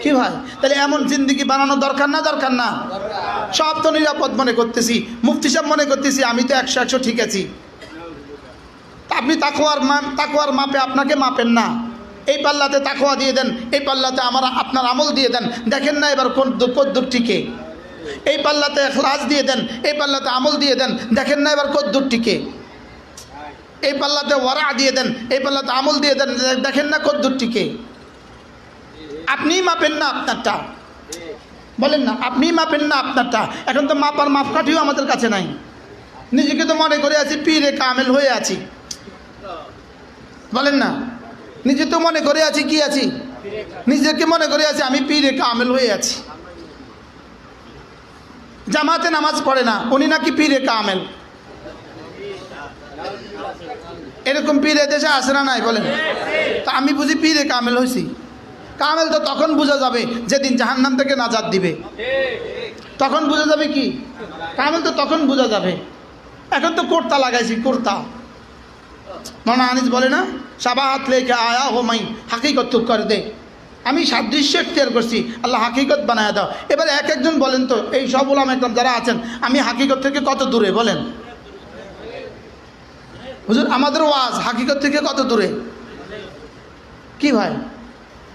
কি ভাই, তাহলে এমন জিন্দেগি বানানো দরকার না? দরকার না? সব তো নিরাপদ মনে করতেছি, মুফতি সাহেব মনে করতেছি আমি তো 100 ঠিক আছি। আপনি তাকওয়ার মাপে আপনাকে মাপেন না। এই পাল্লাতে তাকওয়া দিয়ে দেন, এই পাল্লাতে আপনার আমল দিয়ে দেন, দেখেন না এবার কোন কদ্দুর টিকে। এই পাল্লাতে ইখলাস দিয়ে দেন, এই পাল্লাতে আমল দিয়ে দেন, দেখেন না এবার কদ্দুর টিকে। এই পাল্লাতে ওয়ারা দিয়ে দেন, এই পাল্লাতে আমল দিয়ে দেন, দেখেন না কদ্দুর টিকে। আপনিই মাপেন না আপনারটা, বলেন না, আপনিই মাপেন না আপনারটা। এখন তো মাপার মাপকাঠিও আমাদের কাছে নাই। নিজেকে তো মনে করে আছি পীরে কামেল হয়ে আছি। বলেন না, নিজে তো মনে করে আছি কি আছি, নিজেকে মনে করে আছি আমি পীরে কামেল হয়ে আছি। জামাতে নামাজ পড়ে না, উনি নাকি পীরে কামেল। এরকম পীর দেশে আসে না নাই বলেন? তা আমি বুঝি পীরে কামেল হয়েছি। কামেল তো তখন বোঝা যাবে যেদিন জাহান্নাম থেকে নাজাত দিবে, তখন বোঝা যাবে কি কামেল, তো তখন বোঝা যাবে। এখন তো কুর্তা লাগাইছি, কুর্তা। মৌলানা আনিস বলে না, সাবাহাত লেকে আয়া হো মাই হাকিকত তো কর দে। আমি সাদৃশ্য এখতিয়ার করছি, আল্লাহ হাকিকত বানায় দাও। এবার এক একজন বলেন তো, এই সব উলামা একরাম যারা আছেন, আমি হাকিকত থেকে কত দূরে বলেন? হুজুর আমাদের ওয়াজ হাকিকত থেকে কত দূরে? কি ভাই,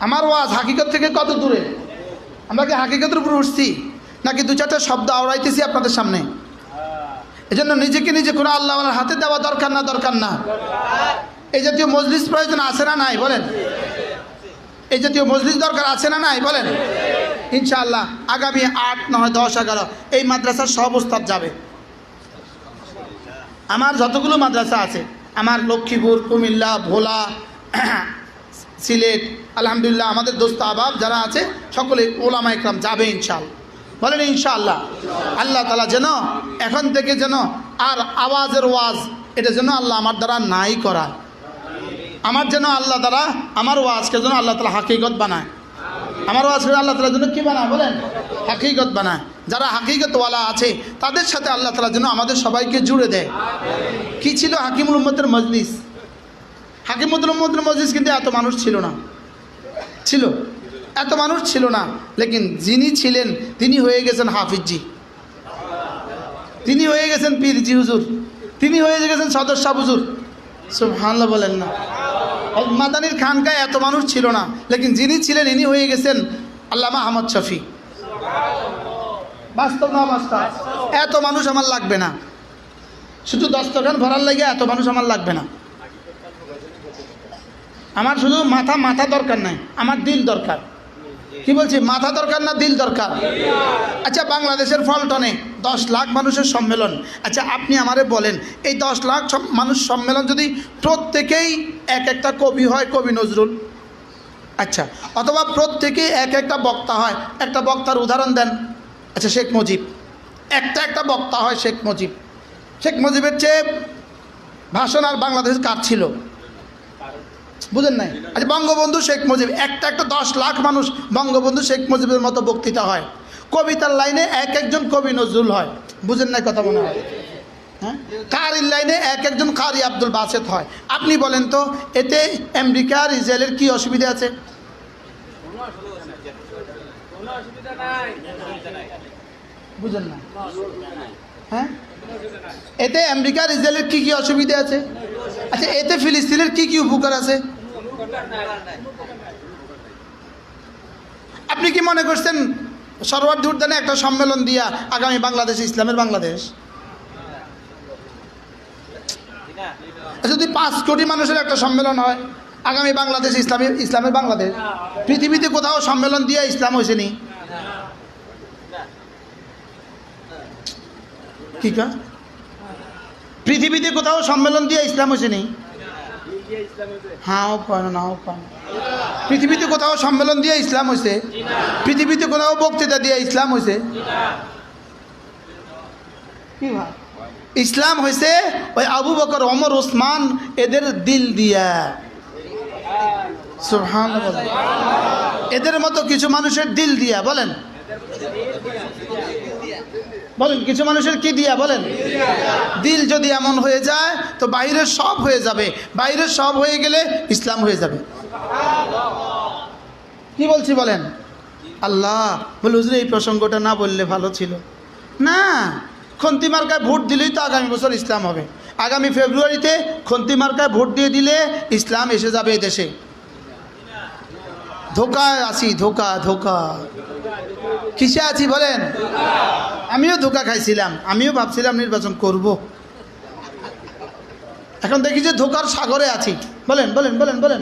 আমার ওয়াজ হাকিকত থেকে কত দূরে? আমরা কি হাকিকতের উপর উঠছি, নাকি দু চারটা শব্দ আওড়াইতেছি আপনাদের সামনে? এজন্য নিজেকে নিজে কোনো আল্লাহওয়ালার হাতে দেওয়া দরকার না, দরকার না? এই জাতীয় মজলিস প্রয়োজন আছে না নাই বলেন? এই জাতীয় মজলিস দরকার আছে না নাই বলেন? ইনশাআল্লাহ আগামী 8, 9, 10, 11 এই মাদ্রাসার সব উস্তাদ যাবে। আমার যতগুলো মাদ্রাসা আছে, আমার লক্ষ্মীপুর, কুমিল্লা, ভোলা, সিলেট, আলহামদুলিল্লাহ আমাদের দোস্ত আহবাব যারা আছে সকলে ওলামা একরাম যাবে ইনশাআল্লাহ। বলেন ইনশাআল্লাহ। আল্লাহ তাআলা যেন এখন থেকে যেন আর আওয়াজের ওয়াজ এটা যেন আল্লাহ আমার দ্বারা নাই করায়। আমার যেন আল্লাহ দ্বারা আমার ওয়াজকে যেন আল্লাহ তাআলা হাকিকত বানায়। আমার ওয়াজকে আল্লাহ তাআলা যেন কি বানায় বলেন? হাকিকত বানায়। যারা হাকিকতওয়ালা আছে তাদের সাথে আল্লাহ তাআলা যেন আমাদের সবাইকে জুড়ে দেয়। কি ছিল হাকিমুল উম্মতের মজলিস? হাকিমুল উম্মতের মজলিস কিন্তু এত মানুষ ছিল না, ছিল এত মানুষ ছিল না, লেকিন যিনি ছিলেন তিনি হয়ে গেছেন হাফিজজি, তিনি হয়ে গেছেন পীরজি হুজুর, তিনি হয়ে গেছেন সদর শাহ হুজুর। সুবহানাল্লাহ বলেন না? মাদানির খানকায় এত মানুষ ছিল না, লেকিন যিনি ছিলেন ইনি হয়ে গেছেন আল্লামা আহমদ শফি। বাস্তব না বাস্তব? এত মানুষ আমার লাগবে না, শুধু দস্তরখান ভরার লাগে এত মানুষ আমার লাগবে না। আমার শুধু মাথা দরকার নাই, আমার দিল দরকার। কি বলছি, মাথা দরকার না দিল দরকার? আচ্ছা বাংলাদেশের ফলটনে 10 লাখ মানুষের সম্মেলন, আচ্ছা আপনি আমারে বলেন এই 10 লাখ মানুষ সম্মেলন যদি প্রত্যেকেই এক একটা কবি হয়, কবি নজরুল, আচ্ছা, অথবা প্রত্যেকেই এক একটা বক্তা হয়, একটা বক্তার উদাহরণ দেন। আচ্ছা শেখ মুজিব, একটা বক্তা হয় শেখ মুজিব। শেখ মুজিবের চেয়ে ভাষণ আর বাংলাদেশ কার ছিল? বুঝেন নাই? আচ্ছা বঙ্গবন্ধু শেখ মুজিব, একটা 10 লাখ মানুষ বঙ্গবন্ধু শেখ মুজিবের মতো বক্তৃতা হয়। কবিতার লাইনে এক একজন কবি নজরুল হয়। বুঝেন নাই কথা মনে হয়? হ্যাঁ, কারির লাইনে এক একজন কারি আব্দুল বাসেত হয়। আপনি বলেন তো এতে আমেরিকা আর ইসরায়েলের কি অসুবিধা আছে? বুঝেন না? হ্যাঁ, এতে আমেরিকা আর ইসরায়েলের কি কি অসুবিধা আছে? আচ্ছা এতে ফিলিস্তিনের কি কি উপকার আছে? আপনি কি মনে করছেন সরওয়ার্দী উদ্যানে একটা সম্মেলন দিয়া আগামী বাংলাদেশ ইসলামের বাংলাদেশ? যদি 5 কোটি মানুষের একটা সম্মেলন হয় আগামী বাংলাদেশ ইসলামের বাংলাদেশ, পৃথিবীতে কোথাও সম্মেলন দিয়ে ইসলাম হয়েছে নি? কি কা পৃথিবীতে কোথাও সম্মেলন দিয়ে ইসলাম হয়েছে নি? হ্যাঁ পায় না, পায় না। পৃথিবীতে কোথাও সম্মেলন দিয়ে ইসলাম হয়েছে? পৃথিবীতে কোথাও বক্তৃতা দিয়ে ইসলাম হয়েছে? কি ভাই, ইসলাম হয়েছে ওই আবু বকর, ওমর, ওসমান এদের দিল দিয়া। সুবহানাল্লাহ, এদের মতো কিছু মানুষের দিল দিয়া। বলেন বলেন কিছু মানুষের কি দিয়া? বলেন দিল যদি এমন হয়ে যায় তো বাইরের সব হয়ে যাবে, বাইরের সব হয়ে গেলে ইসলাম হয়ে যাবে। কি বলছি বলেন? আল্লাহ বলে হুজুর এই প্রসঙ্গটা না বললে ভালো ছিল না। খন্তি মার্কায় ভোট দিলেই তো আগামী বছর ইসলাম হবে। আগামী ফেব্রুয়ারিতে খন্তি মার্কায় ভোট দিয়ে দিলে ইসলাম এসে যাবে এই দেশে। ধোকায় আছি, ধোকা ধোকা। কিসে আছি বলেন? আমিও ধোকা খাইছিলাম, আমিও ভাবছিলাম নির্বাচন করব, এখন দেখি যে ধোকার সাগরে আছি। বলেন বলেন বলেন বলেন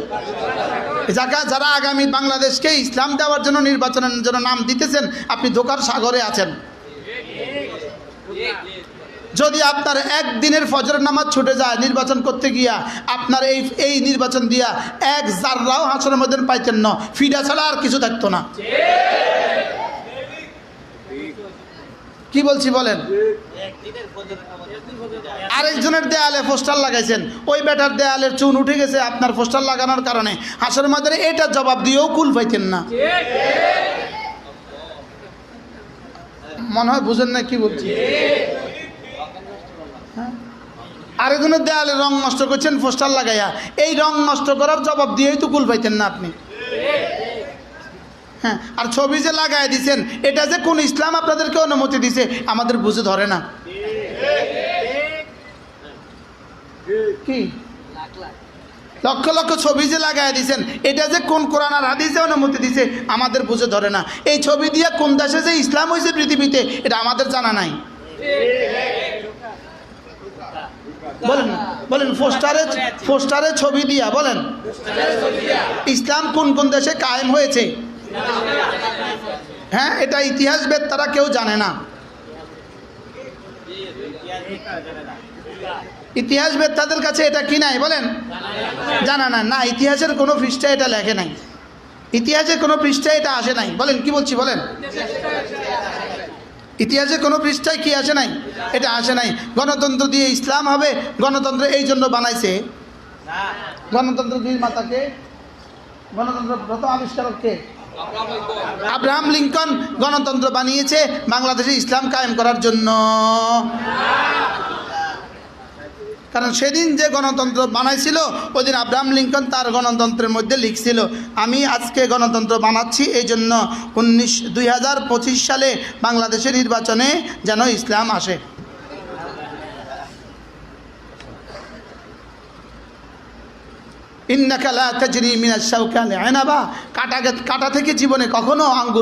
যারা আগামী বাংলাদেশকে ইসলাম দেওয়ার জন্য নির্বাচনের জন্য নাম দিতেছেন, আপনি ধোকার সাগরে আছেন। যদি আপনার একদিনের ফজরের নামাজ ছুটে যায় নির্বাচন করতে গিয়া, আপনার এই নির্বাচন দিয়া এক জাররাও হাসরের মধ্যে পাইতেন না, ফিডা ছাড়া আর কিছু থাকতো না। কি বলছি বলেন? আরেকজনের দেয়ালে পোস্টার লাগাইছেন, ওই বেটার দেয়ালের চুন উঠে গেছে আপনার পোস্টার লাগানোর কারণে, হাসরের মধ্যে এটা জবাব দিয়েও কুল পাইতেন না। মনে হয় বুঝেন না কি বলছি? আরেকজনের দেয়ালে রং নষ্ট করছেন পোস্টার লাগাইয়া, এই রং নষ্ট করার জবাব দিয়েই তো কুল পাইতেন না আপনি। হ্যাঁ, আর ছবি যে লাগাই দিচ্ছেন, এটা যে কোন ইসলাম আপনাদেরকে অনুমতি দিছে আমাদের বুঝে ধরে না। কি লক্ষ লক্ষ ছবি যে লাগাই দিচ্ছেন, এটা যে কোন কোরআন আর হাদিসে অনুমতি দিছে আমাদের বুঝে ধরে না। এই ছবি দিয়ে কোন দেশে যে ইসলাম হয়েছে পৃথিবীতে এটা আমাদের জানা নাই। বলেন বলেন, পোস্টারে ছবি দিয়া বলেন ইসলাম কোন কোন দেশে কায়েম হয়েছে? হ্যাঁ, এটা ইতিহাসবিদ তারা কেউ জানে না। ইতিহাসবিদ তাদের কাছে এটা কি নাই বলেন? জানা না। না, ইতিহাসের কোনো পৃষ্ঠায় এটা লেখে নাই, ইতিহাসের কোনো পৃষ্ঠায় এটা আসে নাই। বলেন কি বলছি বলেন? ইতিহাসের কোনো পৃষ্ঠায় কি আসে নাই? এটা আসে নাই। গণতন্ত্র দিয়ে ইসলাম হবে, গণতন্ত্র এই জন্য বানাইছে, গণতন্ত্র নির্মাতাকে, গণতন্ত্র প্রথম আবিষ্কারককে আব্রাহাম লিঙ্কন গণতন্ত্র বানিয়েছে বাংলাদেশে ইসলাম কায়েম করার জন্য। কারণ সেদিন যে গণতন্ত্র বানাইছিল ওই দিন আব্রাহাম লিঙ্কন তার গণতন্ত্রের মধ্যে লিখছিল, আমি আজকে গণতন্ত্র বানাচ্ছি এই জন্য 2025 সালে বাংলাদেশের নির্বাচনে যেন ইসলাম আসে। ইন্নাকা লা তাজরি মিনাশ শাওকা লিআনাবা, কাটা থেকে জীবনে কখনো আঙ্গুর